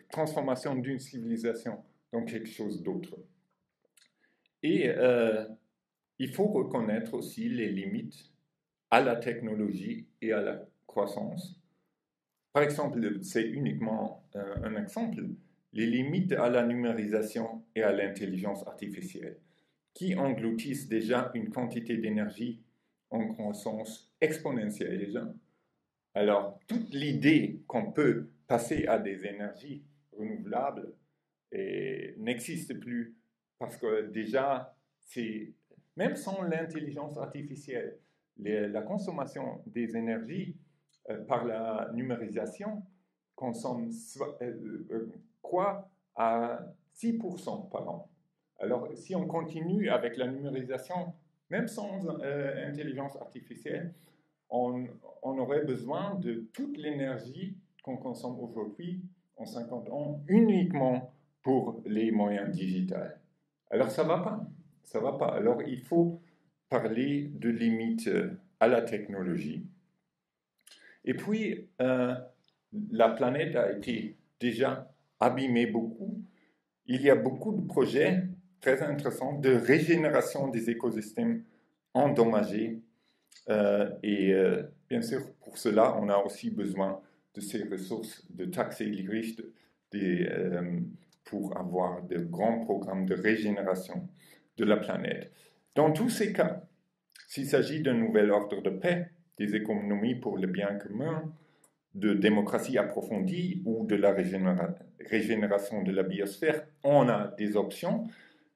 transformation d'une civilisation dans quelque chose d'autre. Et il faut reconnaître aussi les limites à la technologie et à la croissance. Par exemple, c'est uniquement un exemple, les limites à la numérisation et à l'intelligence artificielle, qui engloutissent déjà une quantité d'énergie en croissance exponentielle déjà. Alors, toute l'idée qu'on peut passer à des énergies renouvelables n'existe plus, parce que déjà, même sans l'intelligence artificielle, la consommation des énergies par la numérisation croît à 6% par an. Alors, si on continue avec la numérisation, même sans intelligence artificielle, on aurait besoin de toute l'énergie qu'on consomme aujourd'hui en 50 ans uniquement pour les moyens digitaux. Alors, ça ne va pas. Ça va pas. Alors, il faut parler de limites à la technologie. Et puis, la planète a été déjà abîmée beaucoup. Il y a beaucoup de projets très intéressants de régénération des écosystèmes endommagés. Bien sûr, pour cela, on a aussi besoin de ces ressources, de taxer les riches pour avoir de grands programmes de régénération de la planète. Dans tous ces cas, s'il s'agit d'un nouvel ordre de paix, des économies pour le bien commun, de démocratie approfondie ou de la régénération de la biosphère, on a des options.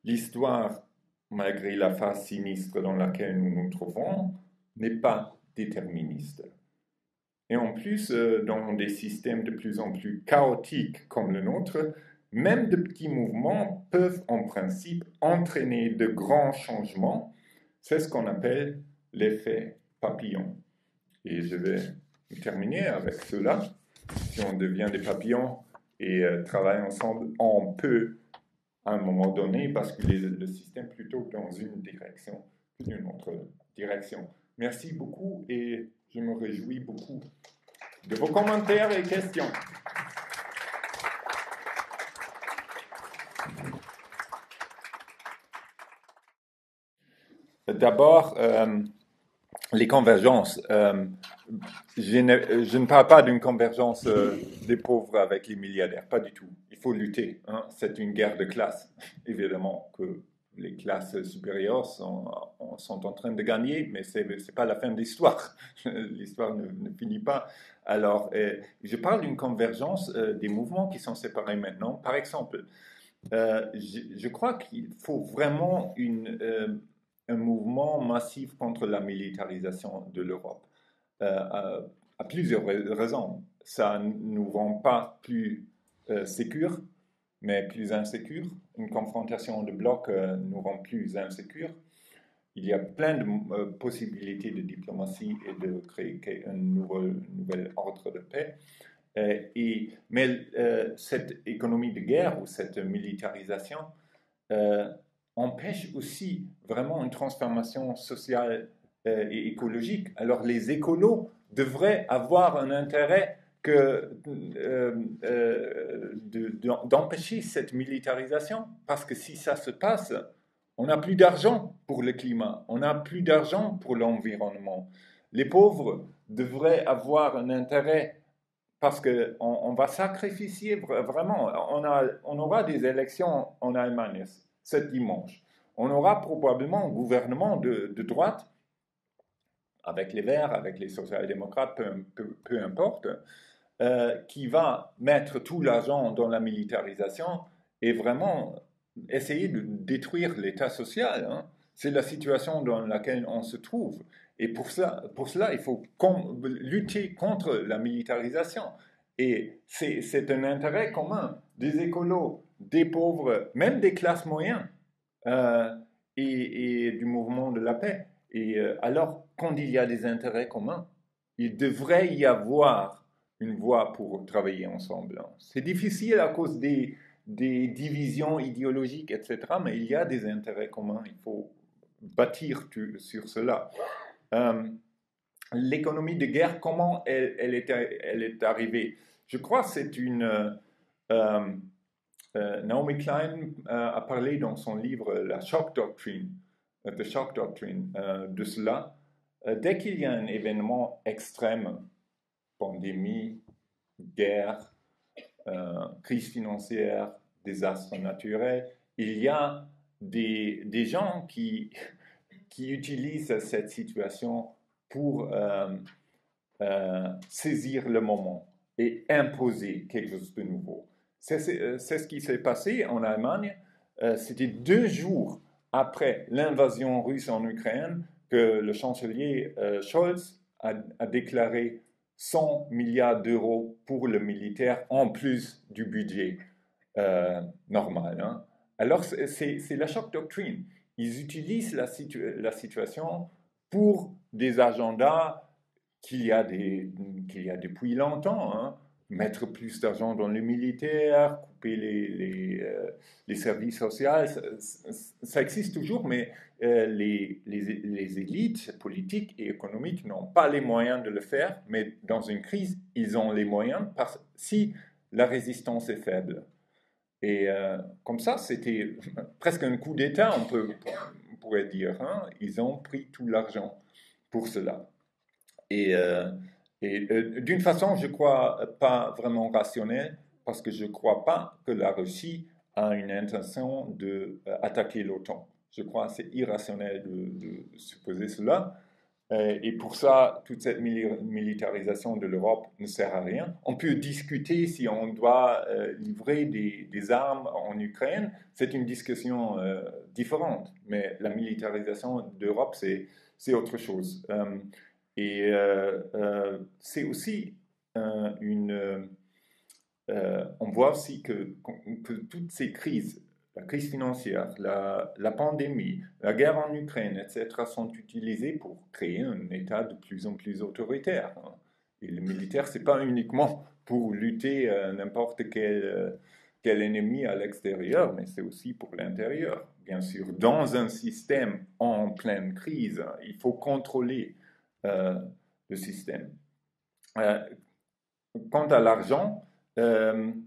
L'histoire, malgré la phase sinistre dans laquelle nous nous trouvons, n'est pas déterministe. Et en plus, dans des systèmes de plus en plus chaotiques comme le nôtre, même de petits mouvements peuvent en principe entraîner de grands changements. C'est ce qu'on appelle l'effet papillon. Et je vais terminer avec cela. Si on devient des papillons et travaille ensemble, on peut à un moment donné basculer le système plutôt dans une direction que d'une autre direction. Merci beaucoup et je me réjouis beaucoup de vos commentaires et questions. D'abord, les convergences. Je ne parle pas d'une convergence des pauvres avec les milliardaires, pas du tout. Il faut lutter. Hein. C'est une guerre de classe, évidemment, que les classes supérieures sont en train de gagner, mais ce n'est pas la fin de l'histoire. L'histoire ne finit pas. Alors, je parle d'une convergence des mouvements qui sont séparés maintenant. Par exemple, je crois qu'il faut vraiment un mouvement massif contre la militarisation de l'Europe. À plusieurs raisons. Ça ne nous rend pas plus sécures, mais plus insécures. Une confrontation de blocs nous rend plus insécures. Il y a plein de possibilités de diplomatie et de créer un nouvel ordre de paix. Mais cette économie de guerre ou cette militarisation empêche aussi vraiment une transformation sociale et écologique. Alors les écolos devraient avoir un intérêt d'empêcher cette militarisation, parce que si ça se passe, on n'a plus d'argent pour le climat, on n'a plus d'argent pour l'environnement. Les pauvres devraient avoir un intérêt parce qu'on va sacrifier vraiment. On aura des élections en Allemagne ce dimanche. On aura probablement un gouvernement de droite, avec les Verts, avec les social-démocrates, peu importe, qui va mettre tout l'argent dans la militarisation et vraiment essayer de détruire l'État social. Hein. C'est la situation dans laquelle on se trouve. Et pour cela il faut lutter contre la militarisation. Et c'est un intérêt commun des écolos, des pauvres, même des classes moyennes et du mouvement de la paix. Et alors, quand il y a des intérêts communs, il devrait y avoir une voie pour travailler ensemble. C'est difficile à cause des divisions idéologiques, etc., mais il y a des intérêts communs, il faut bâtir sur cela. L'économie de guerre, comment elle est arrivée? Je crois que c'est Naomi Klein a parlé dans son livre La Shock Doctrine, The Shock Doctrine, de cela. Dès qu'il y a un événement extrême, pandémie, guerre, crise financière, désastre naturel, il y a des gens qui utilisent cette situation pour saisir le moment et imposer quelque chose de nouveau. C'est ce qui s'est passé en Allemagne. C'était 2 jours après l'invasion russe en Ukraine que le chancelier Scholz a déclaré 100 milliards d'euros pour le militaire en plus du budget normal. Hein. Alors, c'est la shock doctrine. Ils utilisent la situation pour des agendas qu'il y a depuis longtemps. Hein. Mettre plus d'argent dans le militaire, couper les services sociaux, ça existe toujours, mais les élites politiques et économiques n'ont pas les moyens de le faire, mais dans une crise, ils ont les moyens si la résistance est faible. Et comme ça, c'était presque un coup d'État, on pourrait dire. Hein. Ils ont pris tout l'argent pour cela. Et d'une façon, je crois, pas vraiment rationnelle, parce que je ne crois pas que la Russie a une intention d'attaquer l'OTAN. Je crois que c'est irrationnel de supposer cela. Et pour ça, toute cette militarisation de l'Europe ne sert à rien. On peut discuter si on doit livrer des armes en Ukraine. C'est une discussion différente. Mais la militarisation d'Europe, c'est autre chose. Et c'est aussi on voit aussi que toutes ces crises, la crise financière, la pandémie, la guerre en Ukraine, etc., sont utilisées pour créer un État de plus en plus autoritaire. Hein. Et le militaire, ce n'est pas uniquement pour lutter n'importe quelle quel ennemi à l'extérieur, mais c'est aussi pour l'intérieur. Bien sûr, dans un système en pleine crise, il faut contrôler le système. Quant à l'argent, il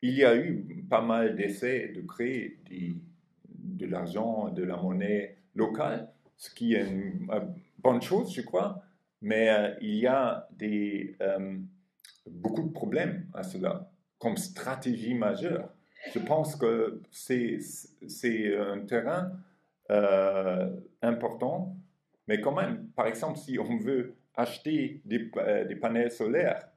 y a eu pas mal d'essais de créer de l'argent, de la monnaie locale, ce qui est une bonne chose, je crois, mais il y a beaucoup de problèmes à cela, comme stratégie majeure. Je pense que c'est un terrain important, mais quand même, par exemple, si on veut acheter des panels solaires,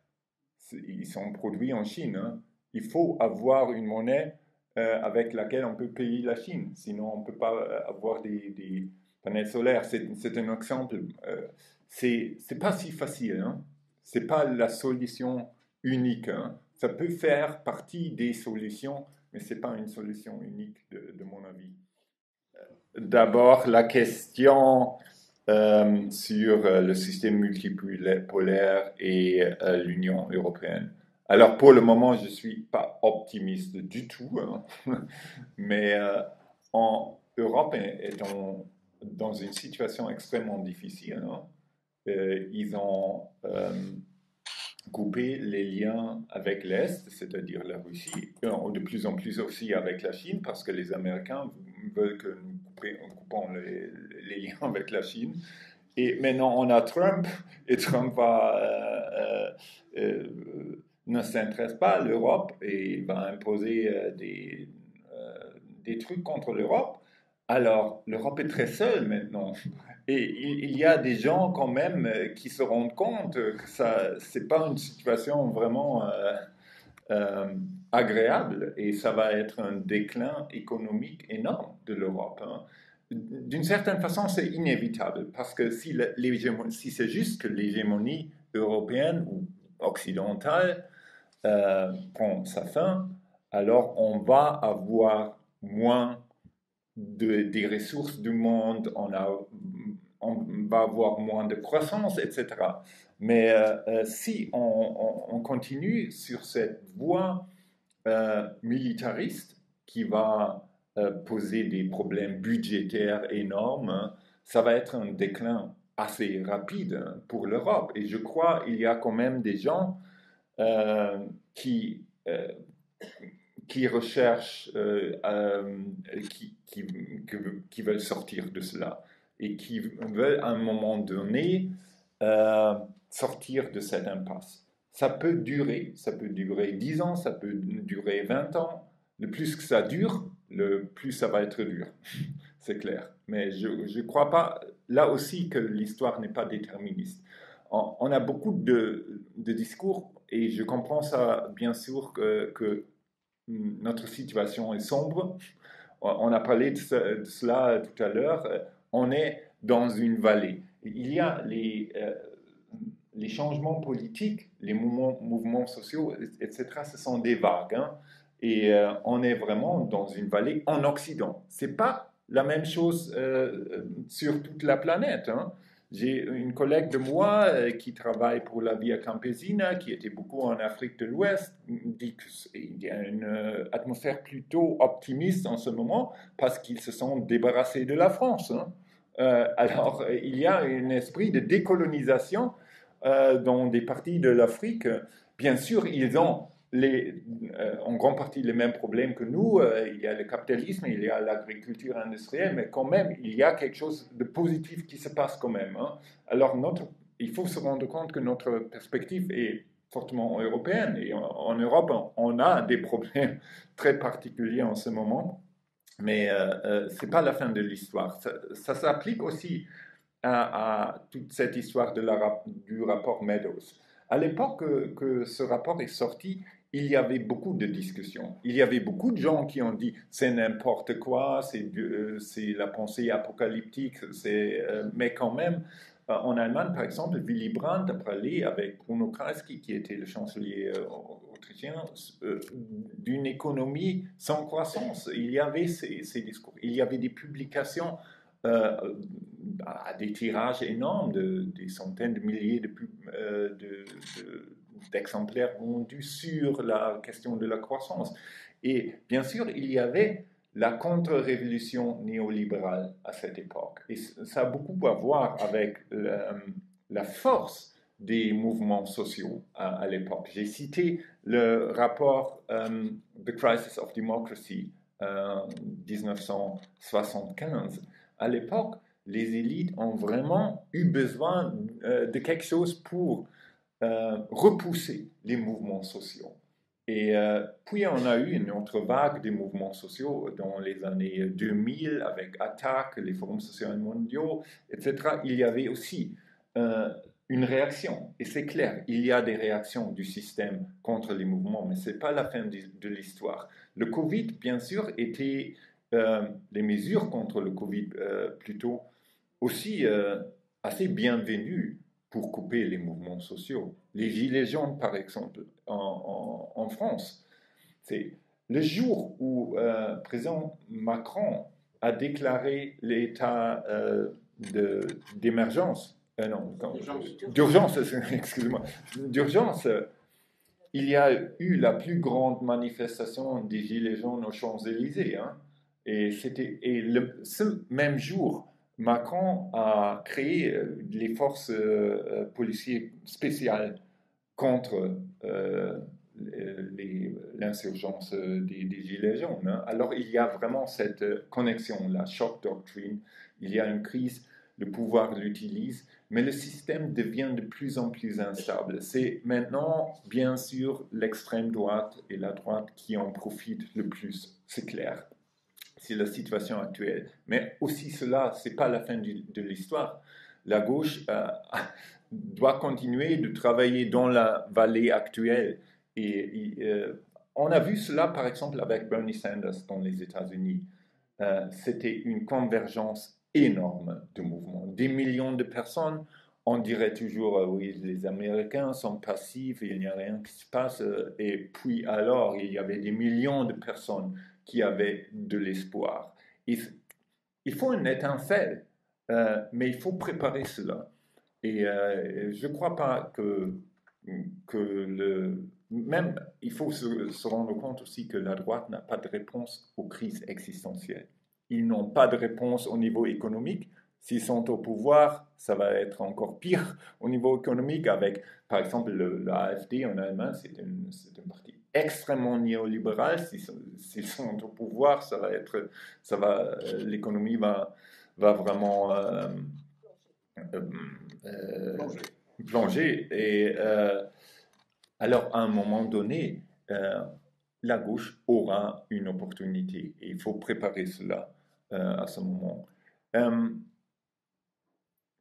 ils sont produits en Chine, hein. Il faut avoir une monnaie avec laquelle on peut payer la Chine. Sinon, on ne peut pas avoir des panels solaires. C'est un exemple. C'est pas si facile. Hein. Ce n'est pas la solution unique. Hein. Ça peut faire partie des solutions, mais ce n'est pas une solution unique, de mon avis. D'abord, la question sur le système multipolaire et l'Union européenne. Alors, pour le moment, je ne suis pas optimiste du tout, hein. Mais en Europe est dans une situation extrêmement difficile, hein. Ils ont coupé les liens avec l'Est, c'est-à-dire la Russie, de plus en plus aussi avec la Chine, parce que les Américains veulent que nous coupons les liens avec la Chine. Et maintenant, on a Trump, et Trump ne s'intéresse pas à l'Europe et va imposer des trucs contre l'Europe. Alors, l'Europe est très seule maintenant. Et il y a des gens quand même qui se rendent compte que ça, c'est pas une situation vraiment agréable et ça va être un déclin économique énorme de l'Europe, hein. D'une certaine façon, c'est inévitable parce que si c'est juste que l'hégémonie européenne ou occidentale prend sa fin, alors on va avoir moins des ressources du monde, on va avoir moins de croissance, etc. Mais si on continue sur cette voie militariste qui va poser des problèmes budgétaires énormes, hein, ça va être un déclin assez rapide pour l'Europe. Et je crois qu'il y a quand même des gens euh, qui, euh, qui recherchent, qui veulent sortir de cela et qui veulent à un moment donné sortir de cette impasse. Ça peut durer 10 ans, ça peut durer 20 ans. Le plus que ça dure, le plus ça va être dur, c'est clair. Mais je ne crois pas, là aussi, que l'histoire n'est pas déterministe. On a beaucoup de discours et je comprends ça, bien sûr, que notre situation est sombre. On a parlé de cela tout à l'heure. On est dans une vallée. Il y a les changements politiques, les mouvements sociaux, etc., ce sont des vagues, hein. Et on est vraiment dans une vallée en Occident. Ce n'est pas la même chose sur toute la planète, hein. J'ai une collègue de moi qui travaille pour la Via Campesina, qui était beaucoup en Afrique de l'Ouest, dit qu'il y a une atmosphère plutôt optimiste en ce moment parce qu'ils se sont débarrassés de la France, hein. Alors, il y a un esprit de décolonisation dans des parties de l'Afrique. Bien sûr, ils ont en grande partie les mêmes problèmes que nous. Il y a le capitalisme, il y a l'agriculture industrielle, mais quand même, il y a quelque chose de positif qui se passe quand même, hein. Alors, il faut se rendre compte que notre perspective est fortement européenne. Et en Europe, on a des problèmes très particuliers en ce moment, mais ce n'est pas la fin de l'histoire. Ça s'applique aussi à toute cette histoire du rapport Meadows. À l'époque que ce rapport est sorti, il y avait beaucoup de discussions. Il y avait beaucoup de gens qui ont dit c'est n'importe quoi, c'est la pensée apocalyptique, mais quand même, en Allemagne, par exemple, Willy Brandt a parlé avec Bruno Kreisky, qui était le chancelier autrichien, d'une économie sans croissance. Il y avait ces discours. Il y avait des publications à des tirages énormes, des centaines de milliers d'exemplaires vendus sur la question de la croissance. Et bien sûr, il y avait la contre-révolution néolibérale à cette époque. Et ça a beaucoup à voir avec la force des mouvements sociaux à l'époque. J'ai cité le rapport The Crisis of Democracy 1975. À l'époque, les élites ont vraiment eu besoin de quelque chose pour repousser les mouvements sociaux. Et puis on a eu une autre vague des mouvements sociaux dans les années 2000 avec Attac, les forums sociaux mondiaux, etc. Il y avait aussi une réaction. Et c'est clair, il y a des réactions du système contre les mouvements, mais ce n'est pas la fin de l'histoire. Le Covid, bien sûr, était les mesures contre le Covid plutôt aussi assez bienvenues pour couper les mouvements sociaux. Les Gilets jaunes, par exemple, en France, c'est le jour où le président Macron a déclaré l'état d'émergence, d'urgence, excusez-moi, d'urgence, il y a eu la plus grande manifestation des Gilets jaunes aux Champs-Élysées. Hein, et ce même jour, Macron a créé les forces policières spéciales contre l'insurgence des Gilets jaunes. Hein. Alors il y a vraiment cette connexion, la shock doctrine. Il y a une crise, le pouvoir l'utilise, mais le système devient de plus en plus instable. C'est maintenant, bien sûr, l'extrême droite et la droite qui en profitent le plus, c'est clair. C'est la situation actuelle. Mais aussi cela, ce n'est pas la fin de l'histoire. La gauche doit continuer de travailler dans la vallée actuelle. Et on a vu cela, par exemple, avec Bernie Sanders dans les États-Unis. C'était une convergence énorme de mouvements. Des millions de personnes, on dirait toujours, oui, les Américains sont passifs, il n'y a rien qui se passe. Et puis alors, il y avait des millions de personnes qui avaient de l'espoir. Il faut une étincelle, mais il faut préparer cela. Et je ne crois pas même, il faut se rendre compte aussi que la droite n'a pas de réponse aux crises existentielles. Ils n'ont pas de réponse au niveau économique. S'ils sont au pouvoir, ça va être encore pire au niveau économique avec, par exemple, l'AfD en Allemagne, c'est une partie extrêmement néolibérale. S'ils sont au pouvoir, l'économie va vraiment plonger. Et alors, à un moment donné, la gauche aura une opportunité et il faut préparer cela à ce moment.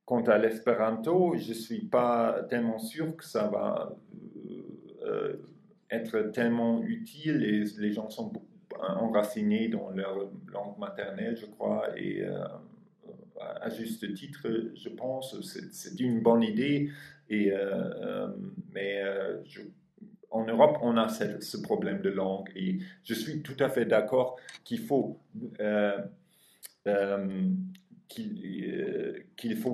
Quant à l'espéranto, je ne suis pas tellement sûr que ça va être tellement utile et les gens sont enracinés dans leur langue maternelle, je crois, et à juste titre, je pense, c'est une bonne idée, mais en Europe, on a ce problème de langue et je suis tout à fait d'accord qu'il faut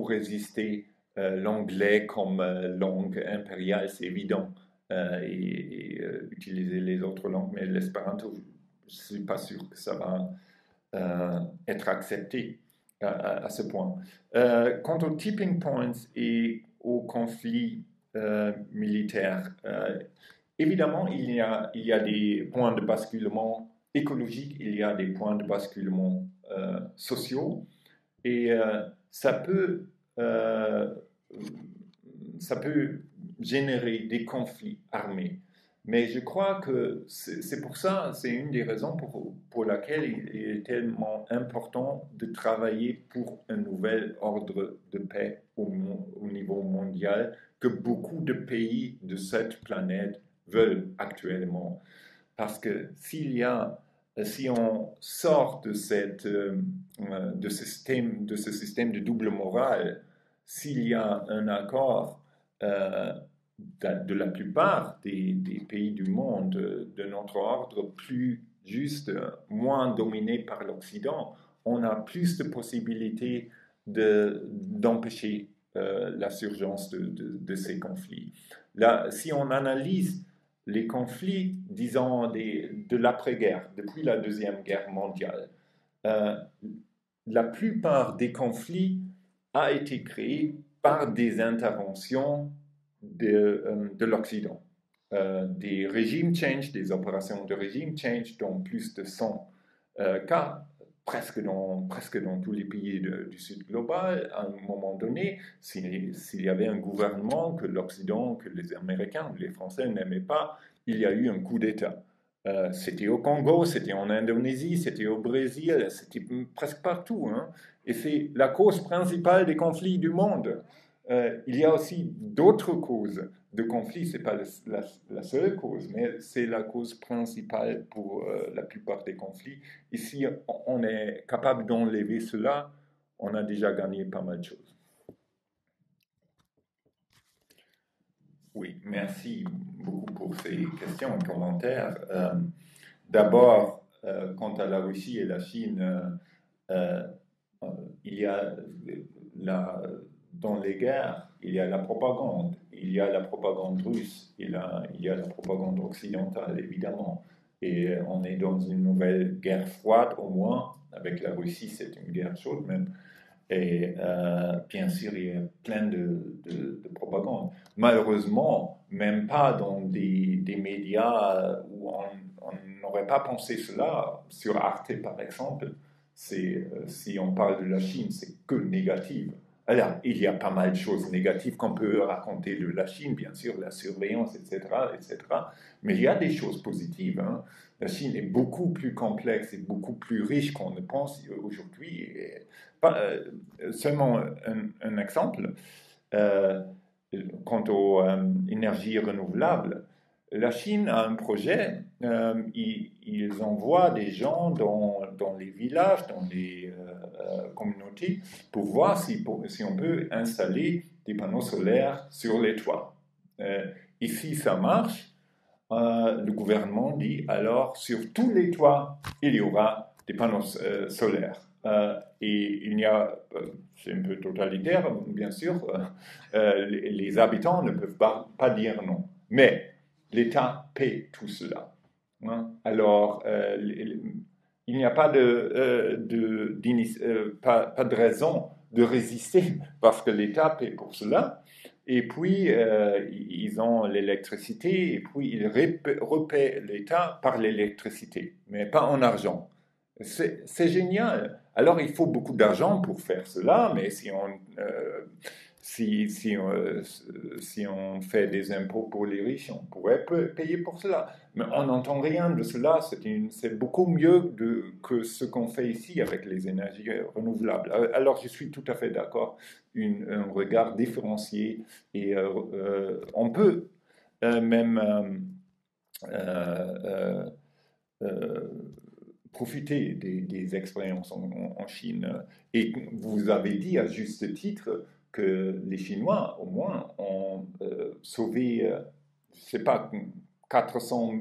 résister l'anglais comme langue impériale, c'est évident, et utiliser les autres langues, mais l'espéranto, je ne suis pas sûr que ça va être accepté à ce point. Quant aux tipping points et aux conflits militaires, évidemment, il y a des points de basculement écologiques, il y a des points de basculement sociaux, et ça peut générer des conflits armés. Mais je crois que c'est pour ça, c'est une des raisons pour laquelle il est tellement important de travailler pour un nouvel ordre de paix au niveau mondial que beaucoup de pays de cette planète veulent actuellement. Parce que si on sort de ce système de double morale, s'il y a un accord de la plupart des pays du monde, de notre ordre plus juste, moins dominé par l'Occident, on a plus de possibilités d'empêcher la surgence de ces conflits. Là, si on analyse les conflits, disons, de l'après-guerre, depuis la Deuxième Guerre mondiale, la plupart des conflits a été créés par des interventions de l'Occident. Des régimes change, des opérations de régime change dans plus de 100 cas, presque dans tous les pays du Sud global. À un moment donné, s'il y avait un gouvernement que l'Occident, que les Américains ou les Français n'aimaient pas, il y a eu un coup d'État. C'était au Congo, c'était en Indonésie, c'était au Brésil, c'était presque partout. Hein. Et c'est la cause principale des conflits du monde. Il y a aussi d'autres causes de conflits, ce n'est pas la seule cause, mais c'est la cause principale pour la plupart des conflits. Et si on est capable d'enlever cela, on a déjà gagné pas mal de choses. Oui, merci beaucoup pour ces questions et commentaires. D'abord, quant à la Russie et la Chine, il y a dans les guerres, il y a la propagande. Il y a la propagande russe, il y a la propagande occidentale, évidemment. Et on est dans une nouvelle guerre froide, au moins. Avec la Russie, c'est une guerre chaude même. Et bien sûr, il y a plein de propagande. Malheureusement, même pas dans des médias où on n'aurait pas pensé cela, sur Arte par exemple, si on parle de la Chine, c'est que négatif. Alors, il y a pas mal de choses négatives qu'on peut raconter de la Chine, bien sûr, la surveillance, etc., etc. Mais il y a des choses positives. Hein. La Chine est beaucoup plus complexe et beaucoup plus riche qu'on ne pense aujourd'hui. Seulement un exemple, quant aux énergies renouvelables, la Chine a un projet, ils envoient des gens dans les villages, dans les communautés, pour voir si on peut installer des panneaux solaires sur les toits. Et si ça marche, le gouvernement dit alors sur tous les toits, il y aura des panneaux solaires. Et il y a, c'est un peu totalitaire, bien sûr, les habitants ne peuvent pas dire non. Mais l'État paie tout cela. Hein? Alors, il n'y a pas pas de raison de résister parce que l'État paie pour cela. Et puis, ils ont l'électricité et puis ils repaient l'État par l'électricité, mais pas en argent. C'est génial. Alors, il faut beaucoup d'argent pour faire cela, mais si on fait des impôts pour les riches, on pourrait payer pour cela. Mais on n'entend rien de cela. C'est beaucoup mieux que ce qu'on fait ici avec les énergies renouvelables. Alors, je suis tout à fait d'accord. Un regard différencié. Et on peut même profiter des expériences en Chine. Et vous avez dit à juste titre que les Chinois, au moins, ont sauvé, je ne sais pas, 400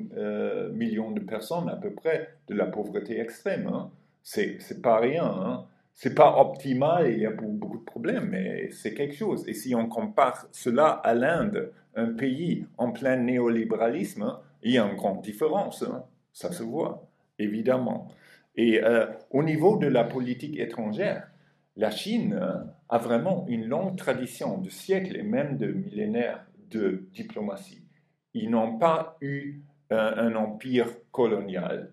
millions de personnes à peu près de la pauvreté extrême. Hein. C'est pas rien. Hein. C'est pas optimal, il y a beaucoup de problèmes, mais c'est quelque chose. Et si on compare cela à l'Inde, un pays en plein néolibéralisme, hein, il y a une grande différence. Hein. Ça se voit. Évidemment. Et au niveau de la politique étrangère, la Chine a vraiment une longue tradition de siècles et même de millénaires de diplomatie. Ils n'ont pas eu un empire colonial.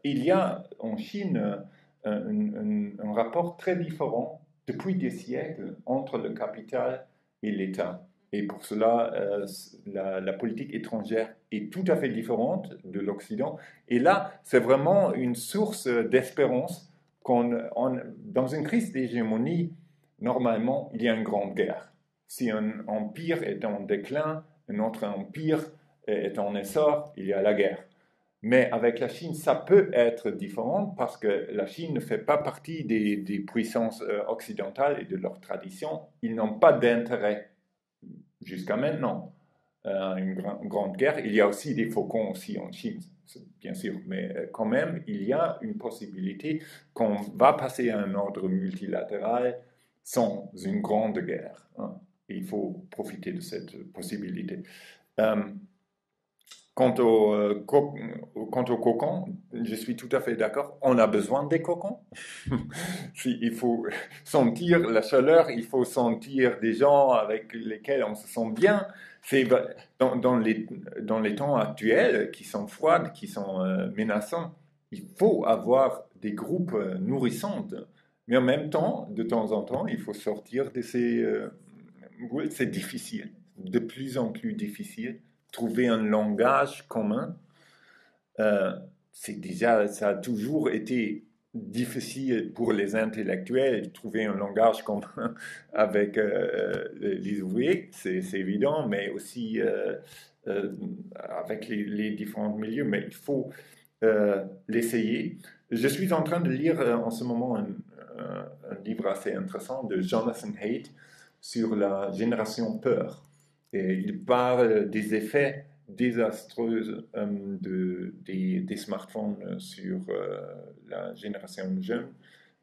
Il y a en Chine un rapport très différent depuis des siècles entre le capital et l'État. Et pour cela, la politique étrangère est tout à fait différente de l'Occident. Et là, c'est vraiment une source d'espérance. Dans une crise d'hégémonie, normalement, il y a une grande guerre. Si un empire est en déclin, un autre empire est en essor, il y a la guerre. Mais avec la Chine, ça peut être différent parce que la Chine ne fait pas partie des puissances occidentales et de leur tradition. Ils n'ont pas d'intérêt jusqu'à maintenant. Une grande guerre. Il y a aussi des faucons aussi en Chine, bien sûr, mais quand même, il y a une possibilité qu'on va passer à un ordre multilatéral sans une grande guerre, hein. Il faut profiter de cette possibilité. Euh, quant au cocon, je suis tout à fait d'accord. On a besoin des cocons. Il faut sentir la chaleur, il faut sentir des gens avec lesquels on se sent bien. C'est dans les temps actuels qui sont froids, qui sont menaçants, il faut avoir des groupes nourrissants. Mais en même temps, de temps en temps, il faut sortir de ces... oui, c'est difficile, de plus en plus difficile. Trouver un langage commun, euh, ça a toujours été difficile pour les intellectuels de trouver un langage commun avec les ouvriers, c'est évident, mais aussi euh, avec les différents milieux, mais il faut l'essayer. Je suis en train de lire en ce moment un livre assez intéressant de Jonathan Haidt sur la génération peur. Et il parle des effets désastreux des smartphones sur la génération jeune,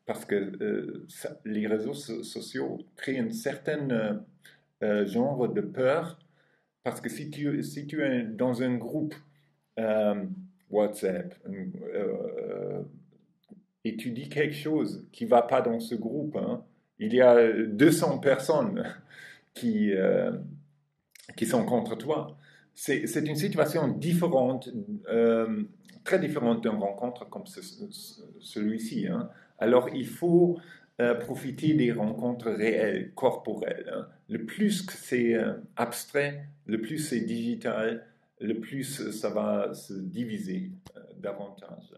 parce que les réseaux sociaux créent un certain genre de peur, parce que si tu es dans un groupe euh, WhatsApp et tu dis quelque chose qui ne va pas dans ce groupe, hein, il y a 200 personnes qui, euh, qui sont contre toi. C'est une situation différente, très différente d'une rencontre comme celui-ci, hein. Alors, il faut profiter des rencontres réelles, corporelles, hein. Le plus que c'est abstrait, le plus c'est digital, le plus ça va se diviser davantage.